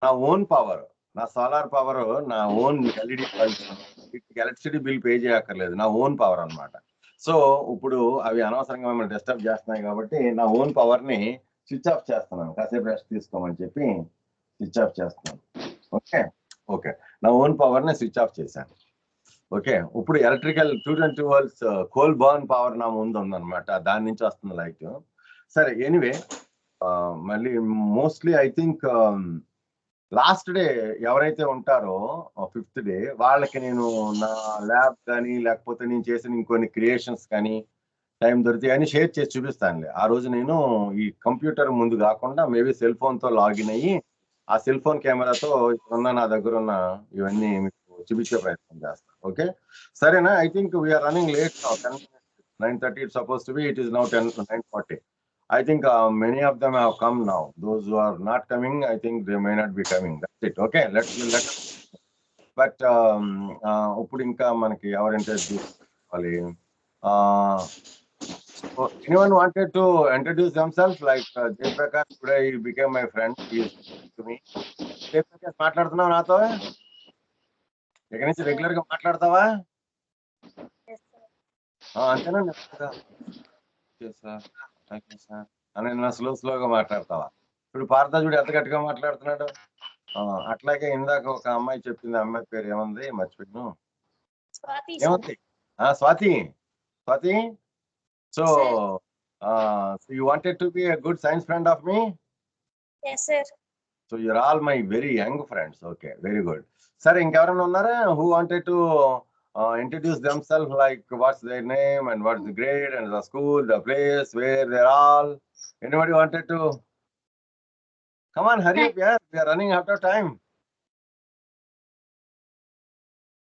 నా own power, నా solar power, నా own LED bulbs, electricity bill pay చేయక్కర్లేదు, నా ఓన్ పవర్ అన్నమాట. సో ఇప్పుడు అవి అనవసరంగా మిమ్మల్ని డిస్టర్బ్ చేస్తున్నాయి కాబట్టి నా ఓన్ పవర్ ని స్విచ్ ఆఫ్ చేస్తున్నాను. కాసేపు రెస్ట్ తీసుకోమని చెప్పి స్విచ్ ఆఫ్ చేస్తున్నాను. ఓకే ఓకే, నా ఓన్ పవర్ ని స్విచ్ ఆఫ్ చేశాను. ఓకే, ఇప్పుడు electrical 220 volts coal burn power నా ముందు ఉందన్నమాట, దాని నుంచి వస్తుంది లైట్. సరే ఎనీవే, మళ్ళీ mostly I think last day ఎవరైతే ఉంటారో 5th డే వాళ్ళకి నేను నా ల్యాబ్ కానీ లేకపోతే నేను చేసిన ఇంకొన్ని క్రియేషన్స్ కానీ టైం దొరికితే అని షేర్ చేసి చూపిస్తానులే. ఆ రోజు నేను ఈ కంప్యూటర్ ముందు కాకుండా మేబీ సెల్ ఫోన్ తో లాగిన్ అయ్యి ఆ సెల్ ఫోన్ కెమెరాతో ఉన్న నా దగ్గర ఉన్న ఇవన్నీ మీకు చూపించే ప్రయత్నం చేస్తాను. ఓకే సరేనా? I think we are running late now. 9:30 it suppose to be, it is now 9:40. I think many of them have come now. Those who are not coming, I think they may not be coming. That's it. Okay, let but ఇప్పుడు ఇంకా మనకి ఎవరు introduce అవ్వాలి? So anyone wanted to introduce themselves? Like Jayprakash, today he became my friend. He is to me. Jayprakash, మాట్లాడుతున్నావు నాతో? ఇక్కడి నుంచి regular గా మాట్లాడతావా? అంతేనా? సార్ అని నా స్లోగా మాట్లాడతావా? ఇప్పుడు పార్థజుడు ఎంత గట్టిగా మాట్లాడుతున్నాడు. అట్లాగే ఇందాక ఒక అమ్మాయి చెప్పింది, అమ్మాయి పేరు ఏముంది మర్చిపోయాను. ఏముంది? Swathi. Swathi, so you wanted to be a good science friend of me? Yes, sir. So your all my very young friends. Okay, very good. సరే, ఇంకెవరైనా ఉన్నారా who wanted to introduce themselves, like what's their name and what's the grade and the school, the place where they're all? Anybody wanted to? Come on, hurry up, yeah, we are running out of time.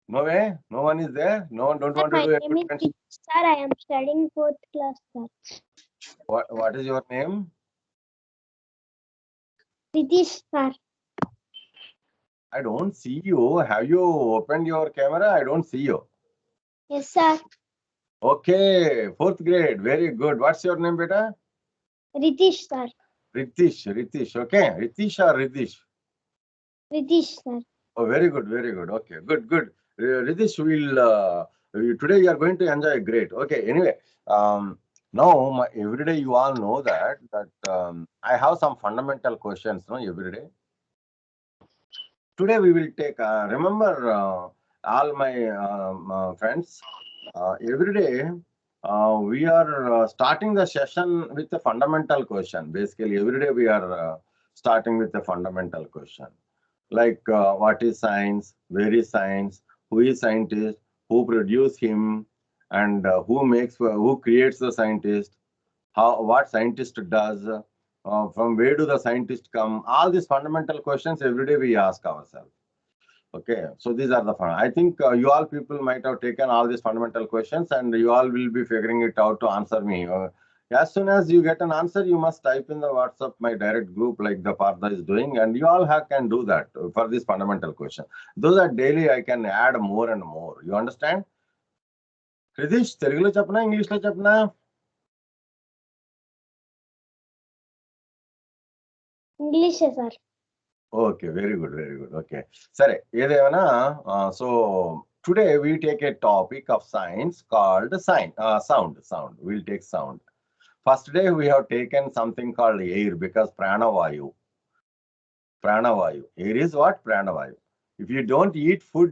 No way? No one is there? No one don't want to do it? Sir, I am studying 4th class, sir. What is your name? Ritesh, sir. I don't see you. Have you opened your camera? I don't see you. Yes, sir. Okay, 4th grade. Very good. What's your name, beta? Ritesh, sir. Ritesh. Okay. Ritesh or Ritesh? Ritesh, sir. Oh, very good, very good. Okay, good. Ritesh, today you are going to enjoy great. Okay, anyway, now every day you all know that I have some fundamental questions, no, every day. Today we will take, remember all my friends, every day we are starting the session with a fundamental question. Basically, every day we are starting with a fundamental question. Like what is science, where is science, who is scientist, who produce him, and who creates the scientist, what scientist does, from where do the scientists come? All these fundamental questions every day we ask ourselves. Okay, so these are the fun. I think you all people might have taken all these fundamental questions and you all will be figuring it out to answer me. As soon as you get an answer, you must type in the WhatsApp, my direct group, like the Partha is doing, and you all can do that for this fundamental question. Those are daily, I can add more and more. You understand? Kritish, Telugu lo chapna, English lo chapna? English, sir. Okay, very good, very good. Okay. Sare, edevana, so today we take a topic of science called sound. We'll take sound. First day we have taken something called air, because pranavayu. Air is what? Pranavayu. If you don't eat food,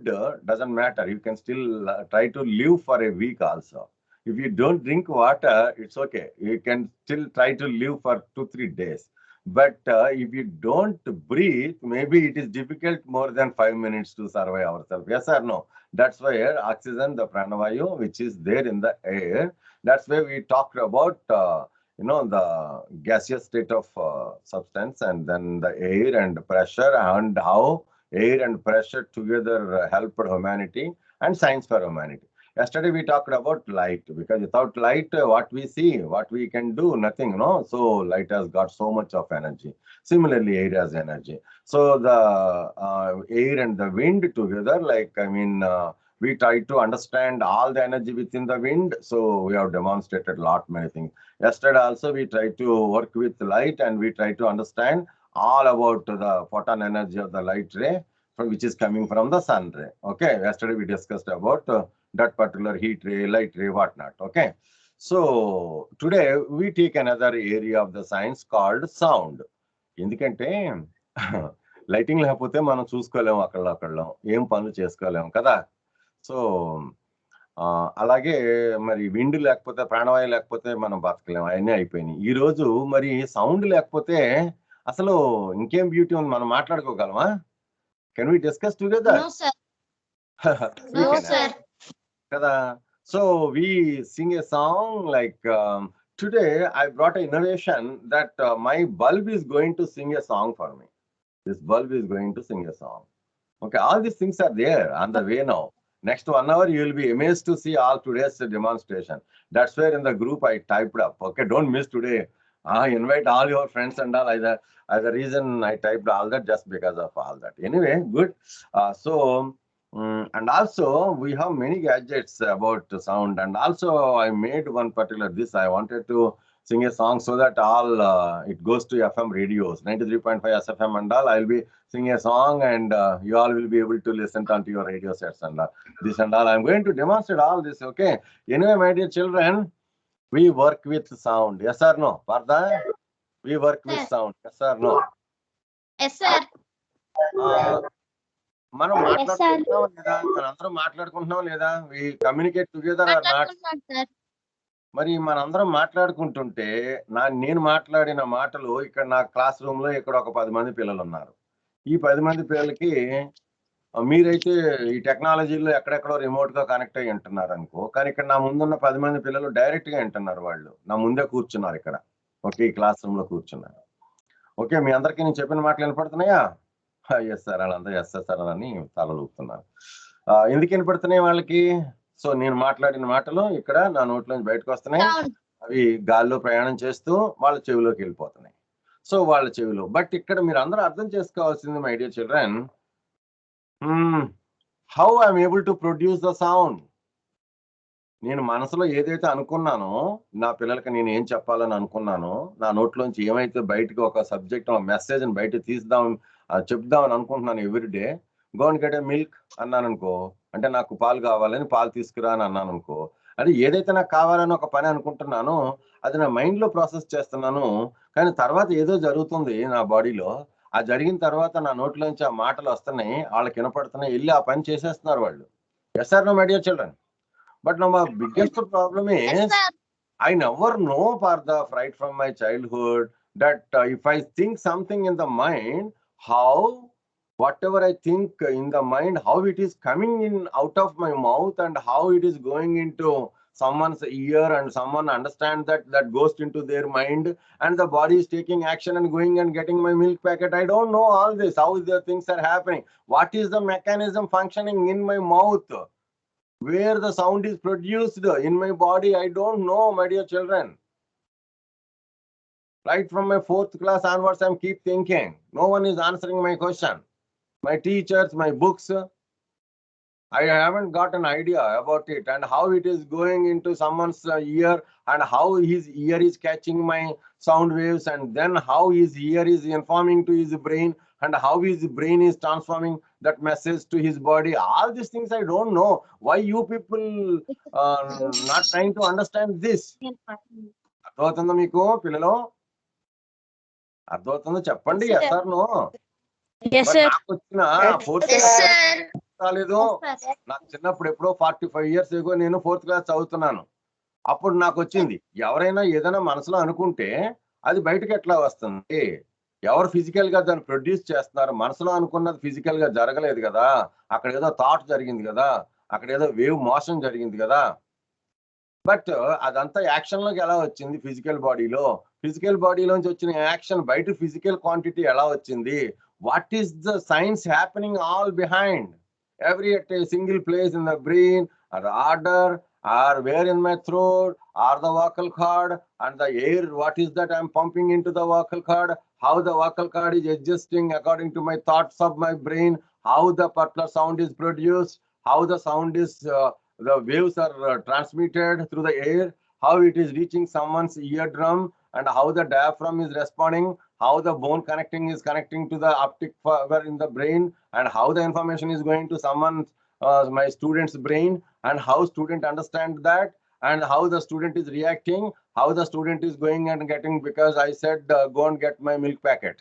doesn't matter. You can still try to live for a week also. If you don't drink water, it's okay. You can still try to live for 2-3 days. But if you don't breathe, maybe it is difficult more than 5 minutes to survive ourselves. Yes or no? That's why oxygen, the pranavayu, which is there in the air. That's why we talked about the gaseous state of substance, and then the air and pressure, and how air and pressure together helped humanity and science for humanity. Yesterday we talked about light, because without light, what we see, what we can do, nothing, no? So light has got so much of energy. Similarly, air has energy. So the air and the wind together, we try to understand all the energy within the wind. So we have demonstrated many things. Yesterday also we tried to work with light, and we try to understand all about the photon energy of the light ray which is coming from the sun ray. Okay, yesterday we discussed about that particular heat ray, light ray, whatnot. Okay, so today we take another area of the science called sound. ఎందుకంటే lighting లేకపోతే మనం చూసుకోలేము, అక్కడలో ఏం పనులు చేసుకోలేము కదా. So అలాగే మరి wind లేకపోతే, ప్రాణవాయు లేకపోతే మనం బతకలేము, అవన్నీ అయిపోయినాయి. ఈ రోజు మరి సౌండ్ లేకపోతే అసలు ఇంకేం బ్యూటీ ఉంది, మనం మాట్లాడుకోగలమా? Can we discuss together? No, sir. We No, can. sir. కదా. So we sing a song like today I brought an innovation that my bulb is going to sing a song for me. This bulb is going to sing a song. Okay, all these things are there on the way now. Next 1 hour you will be amazed to see all today's demonstration. That's where in the group I typed up. Okay, don't miss today. Invite all your friends and all. As a reason I typed all that just because of all that. Anyway, good. And also we have many gadgets about sound, and also I made one particular this. I wanted to sing a song so that all it goes to FM radios, 93.5 SFM and all. I'll be singing a song, and you all will be able to listen to your radio sets and this and all. I'm going to demonstrate all this. Okay. Anyway, my dear children, we work with sound. Yes or no, Partha? We work with Yes. sound. Yes or no? Yes, sir. మనం Yes, sir. మాట్లాడుకుంటున్నాం లేదా? మనందరం మాట్లాడుకుంటున్నాం లేదా? We communicate together or not? Sir. మరి మనందరం మాట్లాడుకుంటుంటే నేను మాట్లాడిన మాటలు ఇక్కడ నా క్లాస్ రూమ్ లో ఇక్కడ ఒక 10 మంది పిల్లలు ఉన్నారు. ఈ 10 మంది పిల్లలకి మీరైతే ఈ టెక్నాలజీలో ఎక్కడెక్కడో రిమోట్ గా కనెక్ట్ అయ్యి ఉంటున్నారు అనుకో, కానీ ఇక్కడ నా ముందున్న 10 మంది పిల్లలు డైరెక్ట్ గా వింటున్నారు. వాళ్ళు నా ముందే కూర్చున్నారు ఇక్కడ. ఓకే, ఈ క్లాస్ రూమ్ లో కూర్చున్నారు. ఓకే, మీ అందరికీ నేను చెప్పిన మాటలు వినపడుతున్నాయా? ఎస్ సార్, వాళ్ళందరూ ఎస్ సార్ అని తలలు ఊపుతున్నారు. ఎందుకు వినపడుతున్నాయి వాళ్ళకి? సో నేను మాట్లాడిన మాటలు ఇక్కడ నా నోట్లోంచి బయటకు వస్తున్నాయి. అవి గాల్లో ప్రయాణం చేస్తూ వాళ్ళ చెవిలోకి వెళ్ళిపోతున్నాయి. సో వాళ్ళ చెవిలో. బట్ ఇక్కడ మీరు అందరూ అర్థం చేసుకోవాల్సింది my dear children, how I'm able to produce the sound. నేను మనసులో ఏదైతే అనుకున్నానో, నా పిల్లలకి నేను ఏం చెప్పాలని అనుకున్నానో, నా నోట్లోంచి ఏమైతే బయటకు ఒక సబ్జెక్ట్ మెసేజ్ ని బయట తీద్దాం చెప్దామని అనుకుంటున్నాను everyday. Go and get a milk అన్నాను అనుకో, అంటే నాకు పాలు కావాలని పాలు తీసుకురా అని అన్నాను అనుకో, అంటే ఏదైతే నాకు కావాలని ఒక పని అనుకుంటున్నానో అది నా మైండ్ లో ప్రాసెస్ చేస్తున్నాను. కానీ తర్వాత ఏదో జరుగుతుంది నా బాడీలో. ఆ జరిగిన తర్వాత నా నోట్లోంచి ఆ మాటలు వస్తున్నాయి, వాళ్ళకి వినపడుతున్నాయి, వెళ్ళి ఆ పని చేసేస్తున్నారు వాళ్ళు. Yes or no my dear children? But now my biggest problem is, Yes, sir. I never know, Partha, right from my childhood, that if I think something in the mind, how whatever I think in the mind, how it is coming in out of my mouth and how it is going into someone's ear and someone understands that goes into their mind and the body is taking action and going and getting my milk packet. I don't know all this, how the things are happening. What is the mechanism functioning in my mouth? Where the sound is produced in my body, I don't know, my dear children. Right from my 4th class onwards, I keep thinking. No one is answering my question. My teachers, my books, I haven't got an idea about it and how it is going into someone's ear and how his ear is catching my sound waves and then how his ear is informing to his brain and how his brain is transforming that message to his body. All these things I don't know. Why you people not trying to understand this? అర్థమవుతుందా మీకు పిల్లలు? అర్థమవుతుందో చెప్పండి. Yes, yes or no? Yes, sir. నాకు వచ్చిన 4th Yes, class sir. రాలేదు. Yes, sir. నాకు చిన్నప్పుడు ఎప్పుడో 45 years ago నేను 4th క్లాస్ చదువుతున్నాను. అప్పుడు నాకు వచ్చింది, ఎవరైనా ఏదైనా మనసులో అనుకుంటే అది బయటకు ఎట్లా వస్తుంది? ఎవరు ఫిజికల్ గా దాన్ని ప్రొడ్యూస్ చేస్తున్నారు? మనసులో అనుకున్నది ఫిజికల్ గా జరగలేదు కదా, అక్కడ ఏదో థాట్ జరిగింది కదా, అక్కడ ఏదో వేవ్ మోషన్ జరిగింది కదా. బట్ అదంతా యాక్షన్ లోకి ఎలా వచ్చింది? ఫిజికల్ బాడీలో. ఫిజికల్ బాడీలోంచి వచ్చిన యాక్షన్ బయట ఫిజికల్ క్వాంటిటీ ఎలా వచ్చింది? What is the science happening all behind every at a single place in the brain or order or where in my throat or the vocal cord and the air, what is that I'm pumping into the vocal cord, how the vocal cord is adjusting according to my thoughts of my brain, how the particular sound is produced, how the sound is the waves are transmitted through the air, how it is reaching someone's eardrum and how the diaphragm is responding, how the bone connecting is connecting to the optic fiber in the brain, and how the information is going to someone, my student's brain, and how student understand that, and how the student is reacting, how the student is going and getting, because I said, go and get my milk packet.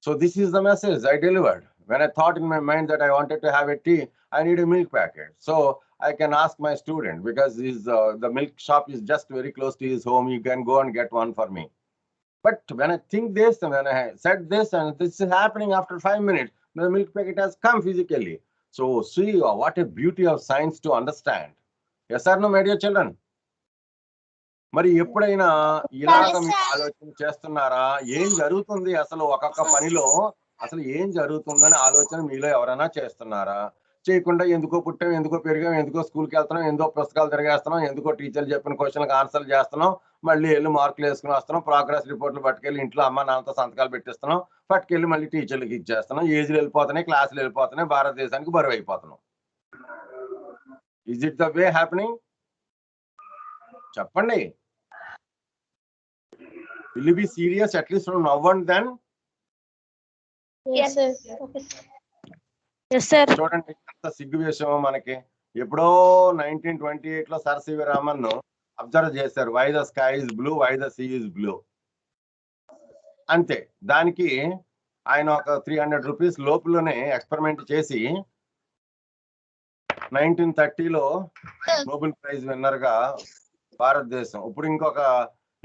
So this is the message I delivered. When I thought in my mind that I wanted to have a tea, I need a milk packet. So I can ask my student, because the milk shop is just very close to his home. You can go and get one for me. But when I think this, when I said this, and this is happening after 5 minutes, the milk packet has come physically. So see what a beauty of science to understand. Yes or no, my dear children? మరి ఎప్పుడైనా ఇలాగ మీకు ఆలోచన చేస్తున్నారా? ఏం జరుగుతుంది అసలు ఒక్కొక్క పనిలో, అసలు ఏం జరుగుతుందని ఆలోచన మీలో ఎవరైనా చేస్తున్నారా? చేయకుండా ఎందుకో పుట్టాం, ఎందుకో పెరిగాం, ఎందుకో స్కూల్కి వెళ్తున్నాం, ఎందుకో పుస్తకాలు తిరిగేస్తున్నాం, ఎందుకో టీచర్లు చెప్పిన క్వశ్చన్లకు ఆన్సర్లు చేస్తున్నాం, మళ్ళీ వెళ్ళి మార్కులు వేసుకుని వస్తున్నాం, ప్రోగ్రెస్ రిపోర్ట్లు పట్టుకెళ్ళి ఇంట్లో అమ్మ నాన్నతో సంతకాలు పెట్టిస్తున్నాం, పట్టుకెళ్ళి మళ్ళీ టీచర్లకు ఇచ్చేస్తున్నాం, ఏజ్లు వెళ్ళిపోతున్నాయి, క్లాసులు వెళ్ళిపోతున్నాయి, భారతదేశానికి బరువు అయిపోతున్నాం. Is it the way happening? చెప్పండి. Will you be serious at least from now and then? Yes, sir. Yes, sir. చూడండి ఎంత సిగ్గు విషయం మనకి. ఎప్పుడో 1928 లో సర్ సివి రామన్ అబ్జర్వ్ చేశారు, why the sky is blue, why the sea is blue. అంతే. దానికి ఆయన ఒక 300 రూపీస్ లోపులోనే ఎక్స్పెరిమెంట్ చేసి 1930లో నోబెల్ ప్రైజ్ విన్నర్ గా భారతదేశం, ఇప్పుడు ఇంకొక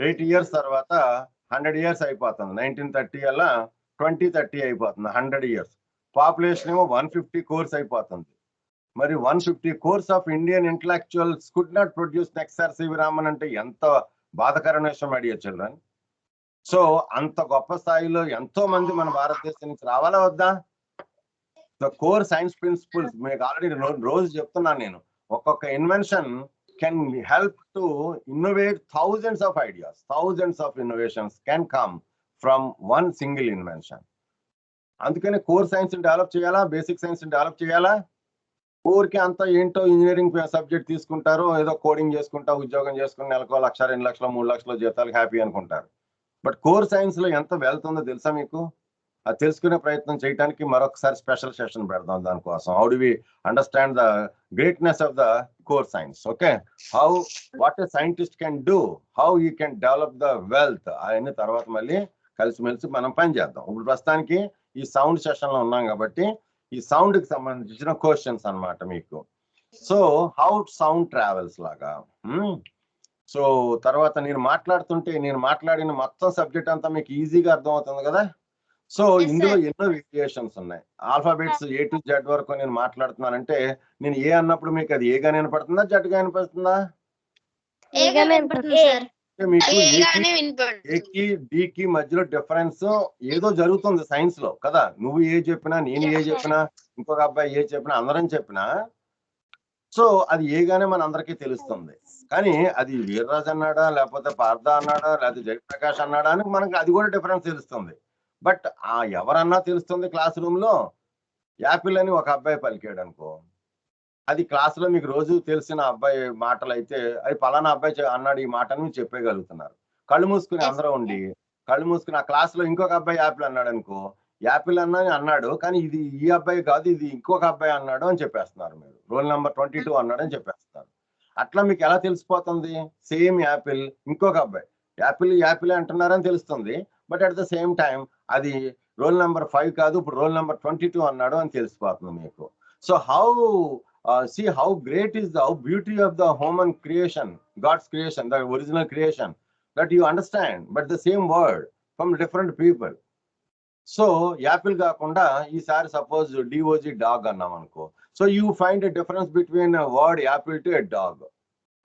8 years తర్వాత 100 years అయిపోతుంది. 1930 అలా 2030 అయిపోతుంది, 100 years. పాపులేషన్ ఏమో 150 crores అయిపోతుంది. మరి 150 crores of Indian intellectuals could not produce next sir CV Raman అంటే ఎంత బాధకరమైన విషయం మై డియర్ చిల్డ్రన్. సో అంత గొప్ప స్థాయిలో ఎంతో మంది మన భారతదేశం నుంచి రావాలా వద్దా? ద కోర్ సైన్స్ ప్రిన్సిపల్స్ మీకు ఆల్రెడీ రోజు చెప్తున్నాను నేను. ఒక్కొక్క invention can help to innovate thousands of ideas. Thousands of innovations can come from one single invention. అందుకని కోర్ సైన్స్ డెవలప్ చేయాలా, బేసిక్ సైన్స్ డెవలప్ చేయాలా? ఊరికి అంతా ఏంటో ఇంజనీరింగ్ సబ్జెక్ట్ తీసుకుంటారు, ఏదో కోడింగ్ చేసుకుంటా ఉద్యోగం చేసుకుని నెలకు 1 లక్ష 2 లక్షలు 3 లక్షల జీతాలు హ్యాపీ అనుకుంటారు. బట్ కోర్ సైన్స్ లో ఎంత వెళ్తుందో తెలుసా మీకు? అది తెలుసుకునే ప్రయత్నం చేయడానికి మరొకసారి స్పెషల్ సెషన్ పెడదాం దానికోసం. How do we understand the greatness of the core science? Okay, how what a scientist can do, how you can develop the wealth, అవన్నీ తర్వాత మళ్ళీ కలిసిమెలిసి మనం పని చేద్దాం. ఇప్పుడు ప్రస్తుతానికి ఈ సౌండ్ సెషన్ లో ఉన్నాం కాబట్టి ఈ సౌండ్ కి సంబంధించిన క్వశ్చన్స్ అన్నమాట మీకు. సో హౌ సౌండ్ ట్రావెల్స్ లాగా. సో తర్వాత నేను మాట్లాడిన మొత్తం సబ్జెక్ట్ అంతా మీకు ఈజీగా అర్థం అవుతుంది కదా. సో ఇందులో ఎన్నో వేరియేషన్స్ ఉన్నాయి. ఆల్ఫాబెట్స్ ఏ టు జెడ్ వరకు నేను మాట్లాడుతున్నానంటే, నేను ఏ అన్నప్పుడు మీకు అది ఏగా వినపడుతుందా, జెడ్గా వినపడుతుందా? మీకు ఏకి డికి మధ్యలో డిఫరెన్స్ ఏదో జరుగుతుంది సైన్స్ లో కదా. నువ్వు ఏ చెప్పినా, నేను ఏ చెప్పినా, ఇంకొక అబ్బాయి ఏ చెప్పినా, అందరం చెప్పినా, సో అది ఏగానే మన అందరికీ తెలుస్తుంది. కానీ అది వీర్రాజు అన్నాడా, లేకపోతే పార్థ అన్నాడా, లేకపోతే జయప్రకాష్ అన్నాడా అని మనకి అది కూడా డిఫరెన్స్ తెలుస్తుంది. బట్ ఆ ఎవరన్నా తెలుస్తుంది క్లాస్ రూమ్ లో. యాపిల్ అని ఒక అబ్బాయి పలికాడు అనుకో, అది క్లాస్ లో మీకు రోజు తెలిసిన అబ్బాయి మాటలు అయితే, అది పలానా అబ్బాయి అన్నాడు ఈ మాటను మీరు చెప్పగలుగుతున్నారు. కళ్ళు మూసుకుని అందరూ ఉండి, కళ్ళు మూసుకుని ఆ క్లాస్ లో ఇంకొక అబ్బాయి యాపిల్ అన్నాడు అనుకో, యాపిల్ అన్నాడు కానీ ఇది ఈ అబ్బాయి కాదు, ఇది ఇంకొక అబ్బాయి అన్నాడు అని చెప్పేస్తున్నారు. మీరు రోల్ నెంబర్ 22 అన్నాడు అని చెప్పేస్తున్నారు. అట్లా మీకు ఎలా తెలిసిపోతుంది? సేమ్ యాపిల్ ఇంకొక అబ్బాయి యాపిల్ అంటున్నారని తెలుస్తుంది. But at the same time అది రోల్ నెంబర్ 5 కాదు, ఇప్పుడు రోల్ నెంబర్ 22 అన్నాడు అని తెలిసిపోతుంది మీకు. So how see how great is the beauty of the human creation, God's creation, the original creation, that you understand, but the same word from different people. So Apple కాకుండా ఈసారి suppose DOG dog అన్నాం అనుకో, so you find a difference between word Apple to a dog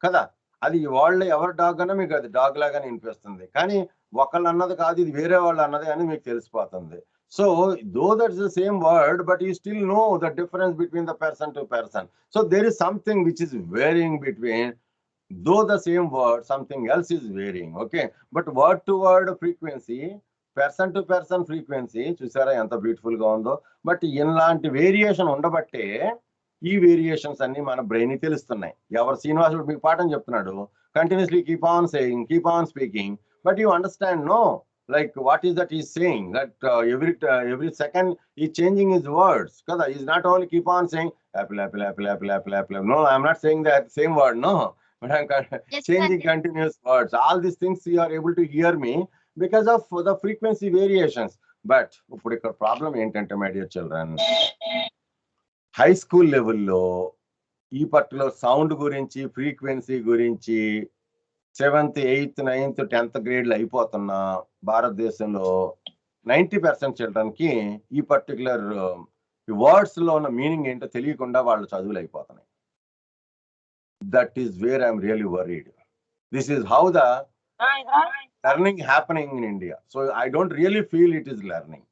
కదా. అది వాళ్ళు ఎవరి dog అన్నా మీకు అది డాగ్ లాగానే వినిపిస్తుంది, కానీ ఒకళ్ళు అన్నది కాదు, ఇది వేరే వాళ్ళు అన్నది అని మీకు తెలిసిపోతుంది. So though that's the same word, but you still know the difference between the person to person. So there is something which is varying between, though the same word something else is varying. Okay, but word to word frequency, person to person frequency చూసారా ఎంత beautiful గా ఉందో. But ఇలాంటి variation ఉండబట్టే ఈ variations అన్ని మన brain తెలుస్తున్నాయి. ఎవరు శ్రీనివాసుడు మీకు పాఠం చెప్తున్నాడు, continuously keep on saying, keep on speaking, but you understand no like what is that he's saying, that every second he's changing his words, kada he's not only keep on saying apple apple apple apple apple apple. No, I'm not saying that same word, no, but I'm changing continuous words. All these things you are able to hear me because of the frequency variations. But ఇప్పుడు ఇక్కడ problem ఏంటంటే my dear children, high school లెవెల్లో ఈ particular sound గురించి, frequency గురించి 7th, 8th, 9th, 10th గ్రేడ్లు అయిపోతున్న భారతదేశంలో 90% children కి ఈ పర్టికులర్ వర్డ్స్ లో ఉన్న మీనింగ్ ఏంటో తెలియకుండా వాళ్ళు చదువులు అయిపోతున్నాయి. That is where I'm really worried. This is how the learning happening in India. So I don't really feel it is learning.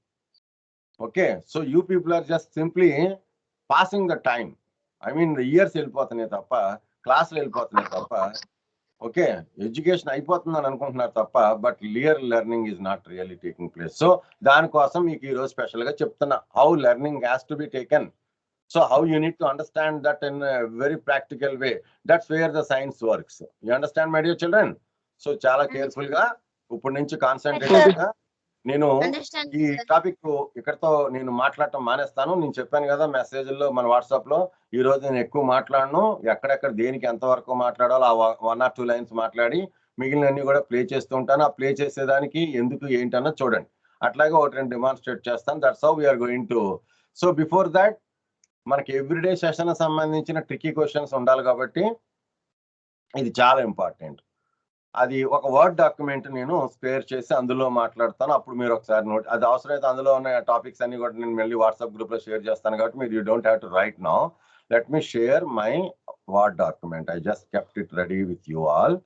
Okay, so you people are just simply passing the time. I mean the years వెళ్ళిపోతున్నాయి తప్ప, క్లాసులు వెళ్ళిపోతున్నాయి తప్ప, okay education అయిపోతుందని అనుకుంటున్నారు తప్ప, but real learning is not really taking place. So దానికోసం మీకు ఈరోజు స్పెషల్ గా చెప్తున్నా how learning has to be taken. So how you need to understand that in very practical way. That's where the science works. You understand my dear children? So చాలా careful గా ఇప్పటి నుంచి concentrated గా నేను ఈ topic ఇక్కడతో నేను మాట్లాడటం మానేస్తాను. నేను చెప్పాను కదా మెసేజ్లో మన వాట్సాప్ లో, ఈ రోజు నేను ఎక్కువ మాట్లాడను, ఎక్కడెక్కడ దేనికి ఎంతవరకు మాట్లాడాలో ఆ 1 or 2 లైన్స్ మాట్లాడి మిగిలినన్ని కూడా ప్లే చేస్తూ ఉంటాను. ఆ ప్లే చేసేదానికి ఎందుకు ఏంటన్నా చూడండి. అట్లాగే ఒకటి రెండు డెమాన్స్ట్రేట్ చేస్తాను. That's how we're going to. So before that మనకి ఎవ్రీడే సెషన్ సంబంధించిన ట్రికీ క్వశ్చన్స్ ఉండాలి కాబట్టి ఇది చాలా ఇంపార్టెంట్. అది ఒక వర్డ్ డాక్యుమెంట్ నేను స్పేర్ చేసి అందులో మాట్లాడతాను. అప్పుడు మీరు ఒకసారి నోట్, అది అవసరమైతే అందులో ఉన్న టాపిక్స్ అన్ని కూడా నేను మళ్ళీ వాట్సాప్ గ్రూప్ లో షేర్ చేస్తాను కాబట్టి మీరు you don't have to right now. Let me share my word document. I just kept it ready with you all.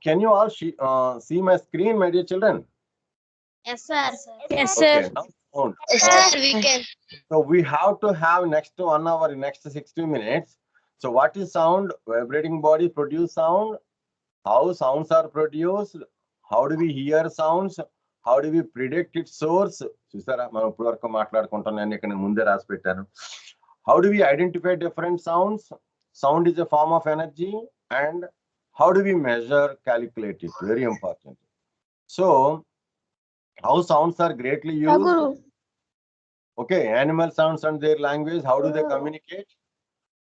Can you all see my screen, my dear children? Yes, sir. Yes, sir. Okay, now sound. Yes, sir. We can. So we have to have next 1 hour, next 60 minutes. So what is sound? Vibrating body produce sound. How sounds are produced? How do we hear sounds? How do we predict its source? చూసారా మనం ఇప్పుడు వరకు మాట్లాడుకుంటాను, నేను ఇక్కడ ముందే రాసి పెట్టాను. How do we identify different sounds? Sound is a form of energy. And how do we measure, calculate it? Very important. So how sounds are greatly used? Okay, animal sounds and their language, how do they communicate?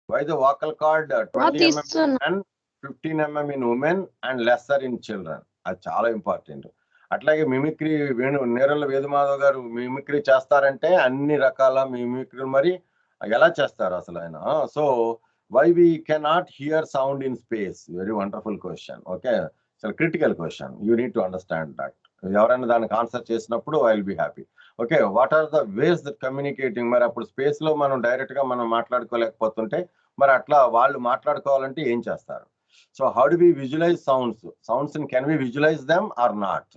Why the vocal cord 20 mm and 15 mm in women and lesser in children? అది చాలా important. అట్లాగే mimicry నేరళ్ళ వేదమాధవ్ గారు mimicry చేస్తారంటే అన్ని రకాల mimicry మరి ఎలా చేస్తారు అసలు ఆయన? So why we cannot hear sound in space? Very wonderful question. Okay, చాలా critical question. You need to understand that. ఎవరైనా దానికి ఆన్సర్ చేసినప్పుడు I will be happy. Okay, what are the ways that communicating? మరి అప్పుడు space లో మనం direct గా మనం మాట్లాడుకోలేకపోతుంటే మరి అట్లా వాళ్ళు మాట్లాడుకోవాలంటే ఏం చేస్తారు? So how do we visualize sounds? Sounds, and can we visualize them or not?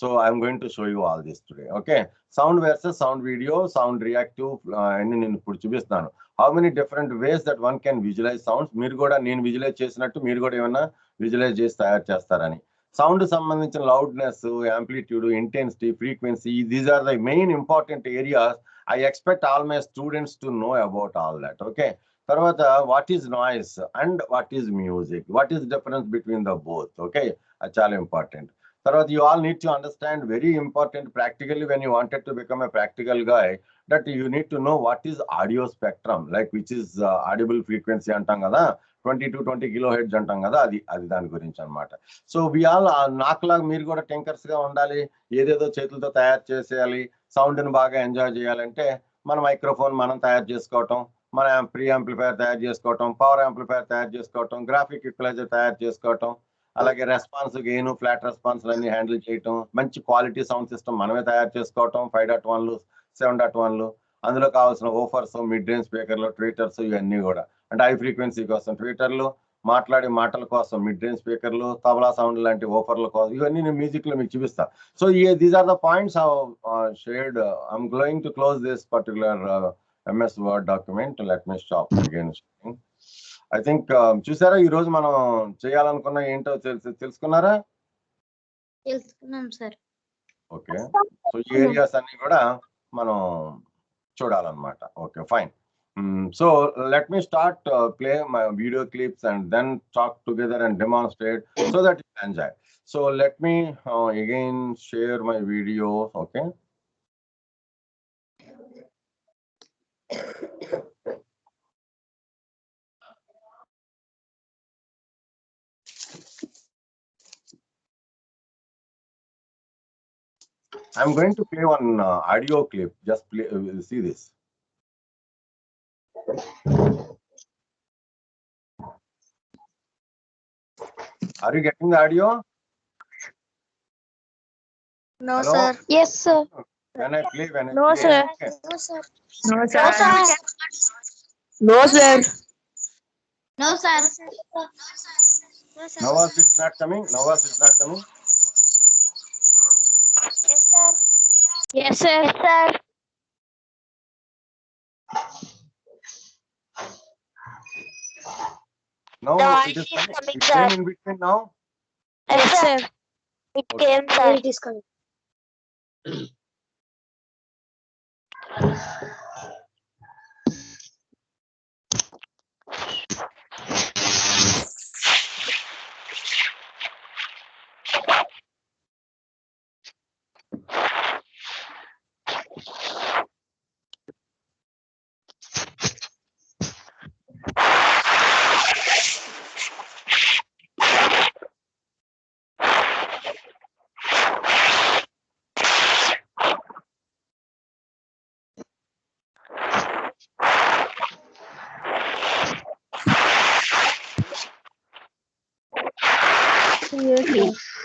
So I'm going to show you all this today. Okay, sound versus sound video, sound reactive, and నేను ఇప్పుడు చూపిస్తాను how many different ways that one can visualize sounds. మీరు కూడా నేను visualise చేసినట్టు మీరు కూడా ఏమైనా విజువలైజ్ చేసి తయారు చేస్తారని. సౌండ్ సంబంధించిన loudness, amplitude, intensity, frequency, these are the main important areas. I expect all my students to know about all that. Okay, తర్వాత what is noise and what is music, what is difference between the both? Okay, అది చాలా important. తర్వాత you all need to understand very important practically when you wanted to become a practical guy, that you need to know what is audio spectrum, like which is audible frequency అంటాం కదా, 20 to 20 kHz అంటాం కదా, అది దాని గురించి అనమాట. So we all నాకులాగా మీరు కూడా టెంకర్స్ గా ఉండాలి, ఏదేదో చేతులతో తయారు చేసేయాలి. సౌండ్ని బాగా ఎంజాయ్ చేయాలంటే మన మైక్రోఫోన్ మనం తయారు చేసుకోవటం, మన ప్రీ యాంప్లిఫైర్ తయారు చేసుకోవటం, పవర్ యాంప్లిఫైర్ తయారు చేసుకోవటం, గ్రాఫిక్ ఈక్వలైజర్ తయారు చేసుకోవటం, అలాగే రెస్పాన్స్ గెయిన్, ఫ్లాట్ రెస్పాన్స్ అన్ని హ్యాండిల్ చేయటం, మంచి క్వాలిటీ సౌండ్ సిస్టమ్ మనమే తయారు చేసుకోవటం, 5.1లు 7.1లు, అందులో కావాల్సిన ఓఫర్స్, మిడ్ రేంజ్ స్పీకర్లు, ట్వీటర్స్, ఇవన్నీ కూడా అంటే హై ఫ్రీక్వెన్సీ కోసం ట్వీటర్లు, మాట్లాడే మాటల కోసం మిడ్ రేంజ్ స్పీకర్లు, తబలా సౌండ్ లాంటి ఓఫర్ల కోసం, ఇవన్నీ నేను మ్యూజిక్ లో మీకు చూపిస్తా. So these are the points shared. I'm going to close this particular MS Word document. Let me stop again. I think చూసారా ఈ రోజు మనం చేయాలనుకున్న ఏంటో తెలుసుకున్నారా? తెలుసుకున్నాం సార్. ఓకే, సో ఈ ఏరియాస్ అన్ని కూడా మనం చూడాలన్నమాట. Okay, fine. So let me start play my video clips and then talk together and demonstrate so that you enjoy. So let me again share my video. Okay. I'm going to play one audio clip. Just play, see this. Are you getting the audio? No, Hello? sir. Yes, sir. When I play, when I No, play. sir. Okay. No, sir. No, No, sir. sir. No, sir. No, sir. Nawaz is not coming. Nawaz is not coming. Yes, sir. Yes, sir. Yes, sir. Now The it is audio is coming. coming, It sir. came in between now. Yes, sir. It Okay. came, sir. It is coming.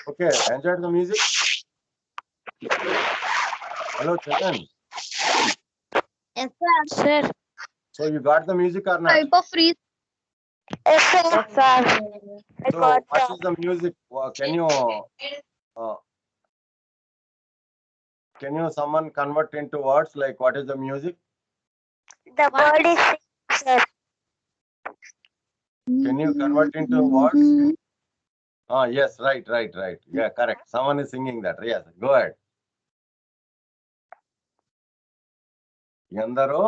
Okay. Enjoyed the music. Hello, Chandan. Yes, sir. Sir. So you got the music or not? Type of freeze. Yes, sir. Yes, sir. I So got what the is the music? Can you someone convert into words like what is the music? word is sir. Can you convert into words? Ah, yes, right. Yeah, correct. Someone is singing that. Yes, go ahead. ఎందరో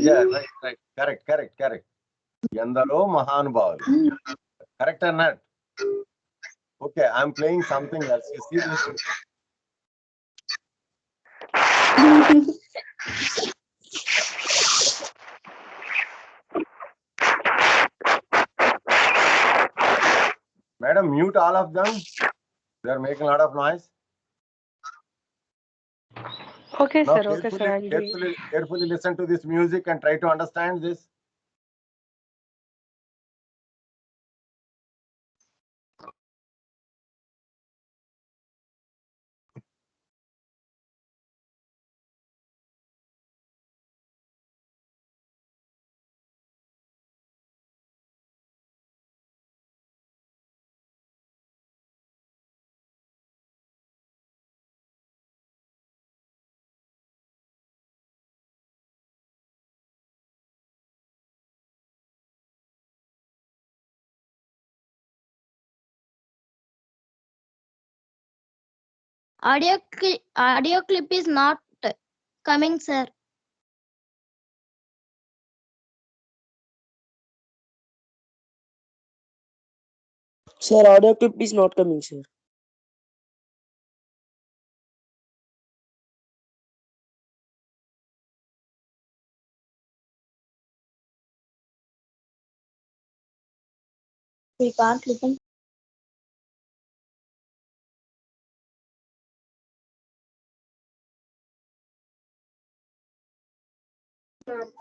yeah, right. Correct. ఎందరో మహానుభావులు. Correct or not? Okay, I'm playing something else. You see this? Madam, mute all of them. They are making a lot of noise. Okay, Now sir. Okay, sir. I'll do it. carefully listen to this music and try to understand this. Audio clip is not coming, sir. Sir, audio clip is not coming, sir. We can't listen.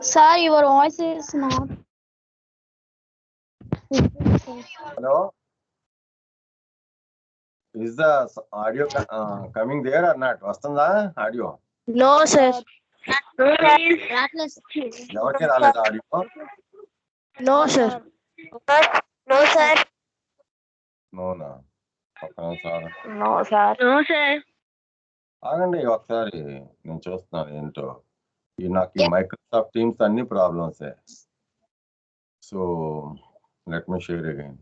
Sir, your voice is not. Hello? Is the audio coming there or not? Vastanda audio. No, sir. ఎవరికి రాలేదు audio? No, sir. No, sir. నోనా. ఒకసారి No, sir. No, sir. ఆగండి ఒకసారి నేను చూస్తున్నాను ఏంటో. నాకు ఈ మైక్రోసాఫ్ట్ టీమ్స్ అన్ని ప్రాబ్లమ్సే. So let me share again.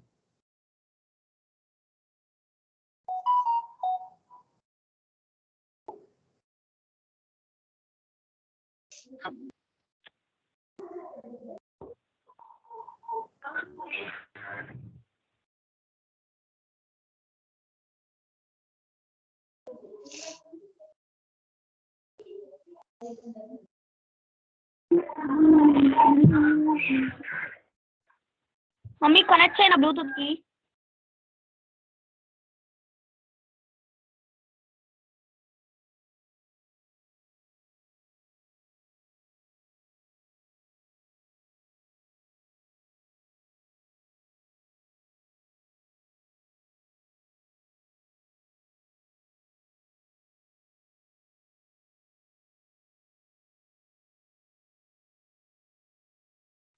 Mummy connect చేయనా బ్లూటూత్ కి?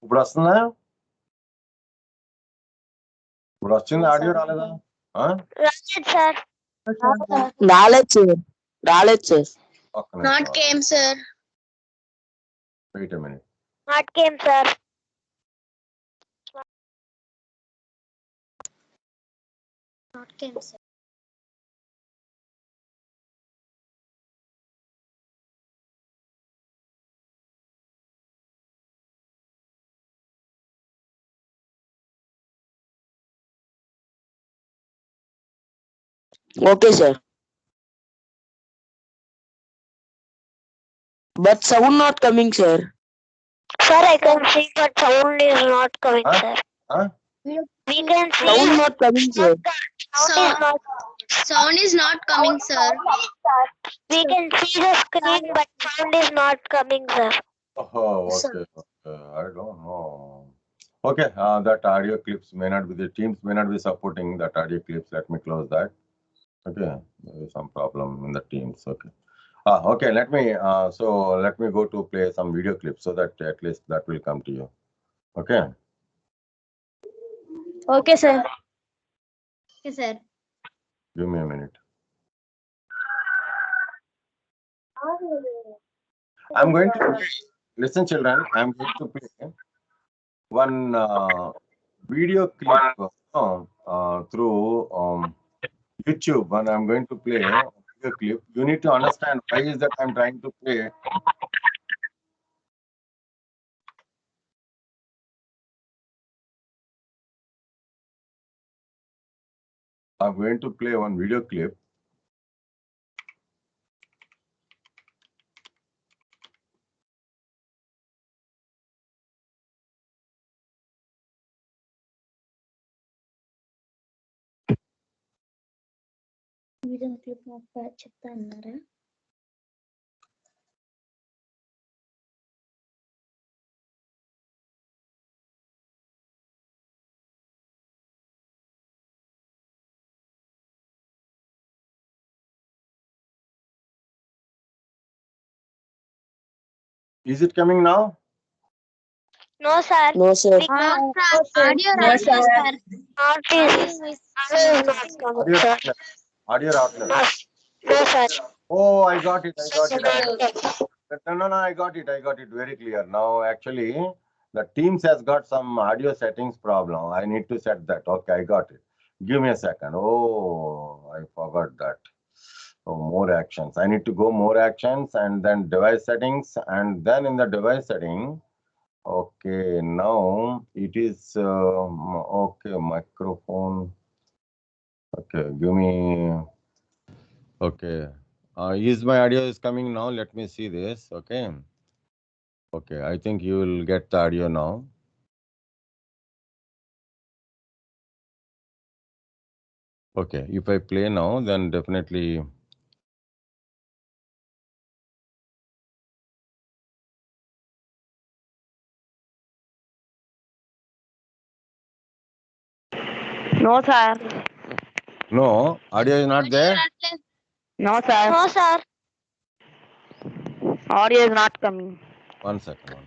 ఇప్పుడు వస్తుందా? ఇప్పుడు వచ్చింది, ఆడియో రాలేదా? సార్ రాలేదు సార్. రాలేదు సార్. ఒక్క Not నిమిషం. came, sir. Wait a minute. Not came sir. Not came, sir. Okay, sir. But sound not coming, sir. Sir, I can see but sound is not coming, Huh? sir. Huh? We can see Sound not coming, sir. Sound is not coming, sir. We can see the screen but sound is not coming, sir. Oh, Sir. okay. I don't know. Okay, that audio clips may not be, the teams may not be supporting that audio clips. Let me close that. Okay, there is some problem in the teams. Okay. Okay, let me go to play some video clips so that at least that will come to you. Okay. Okay, sir. Okay, sir. Give me a minute. I'm going to play, listen children, I'm going to play one video clip through YouTube, and I'm going to play a video clip. You need to understand why is that I'm trying to play. I'm going to play one video clip. Video clip నాకు చెప్తా అన్నారా? Is it coming now? No, sir. No, sir. Audio No, రావట్లేదు, sir. sir. Not is not coming, Audio sir. outlet. Audio outlet. No, no, sir. Oh, I got it. No, I got it. Very clear. Now, actually, the Teams has got some audio settings problem. I need to set that. Okay, I got it. Give me a second. Oh, I forgot that. Oh, more actions. I need to go more actions and then device settings, and then in the device setting. Okay, now it is okay, microphone. Okay, give me. Okay. Is my audio is coming now? Let me see this. Okay. Okay, I think you will get the audio now. Okay, if I play now, then definitely. No, sir. No, audio is not there. No, sir. No, sir. Audio is not coming. One second.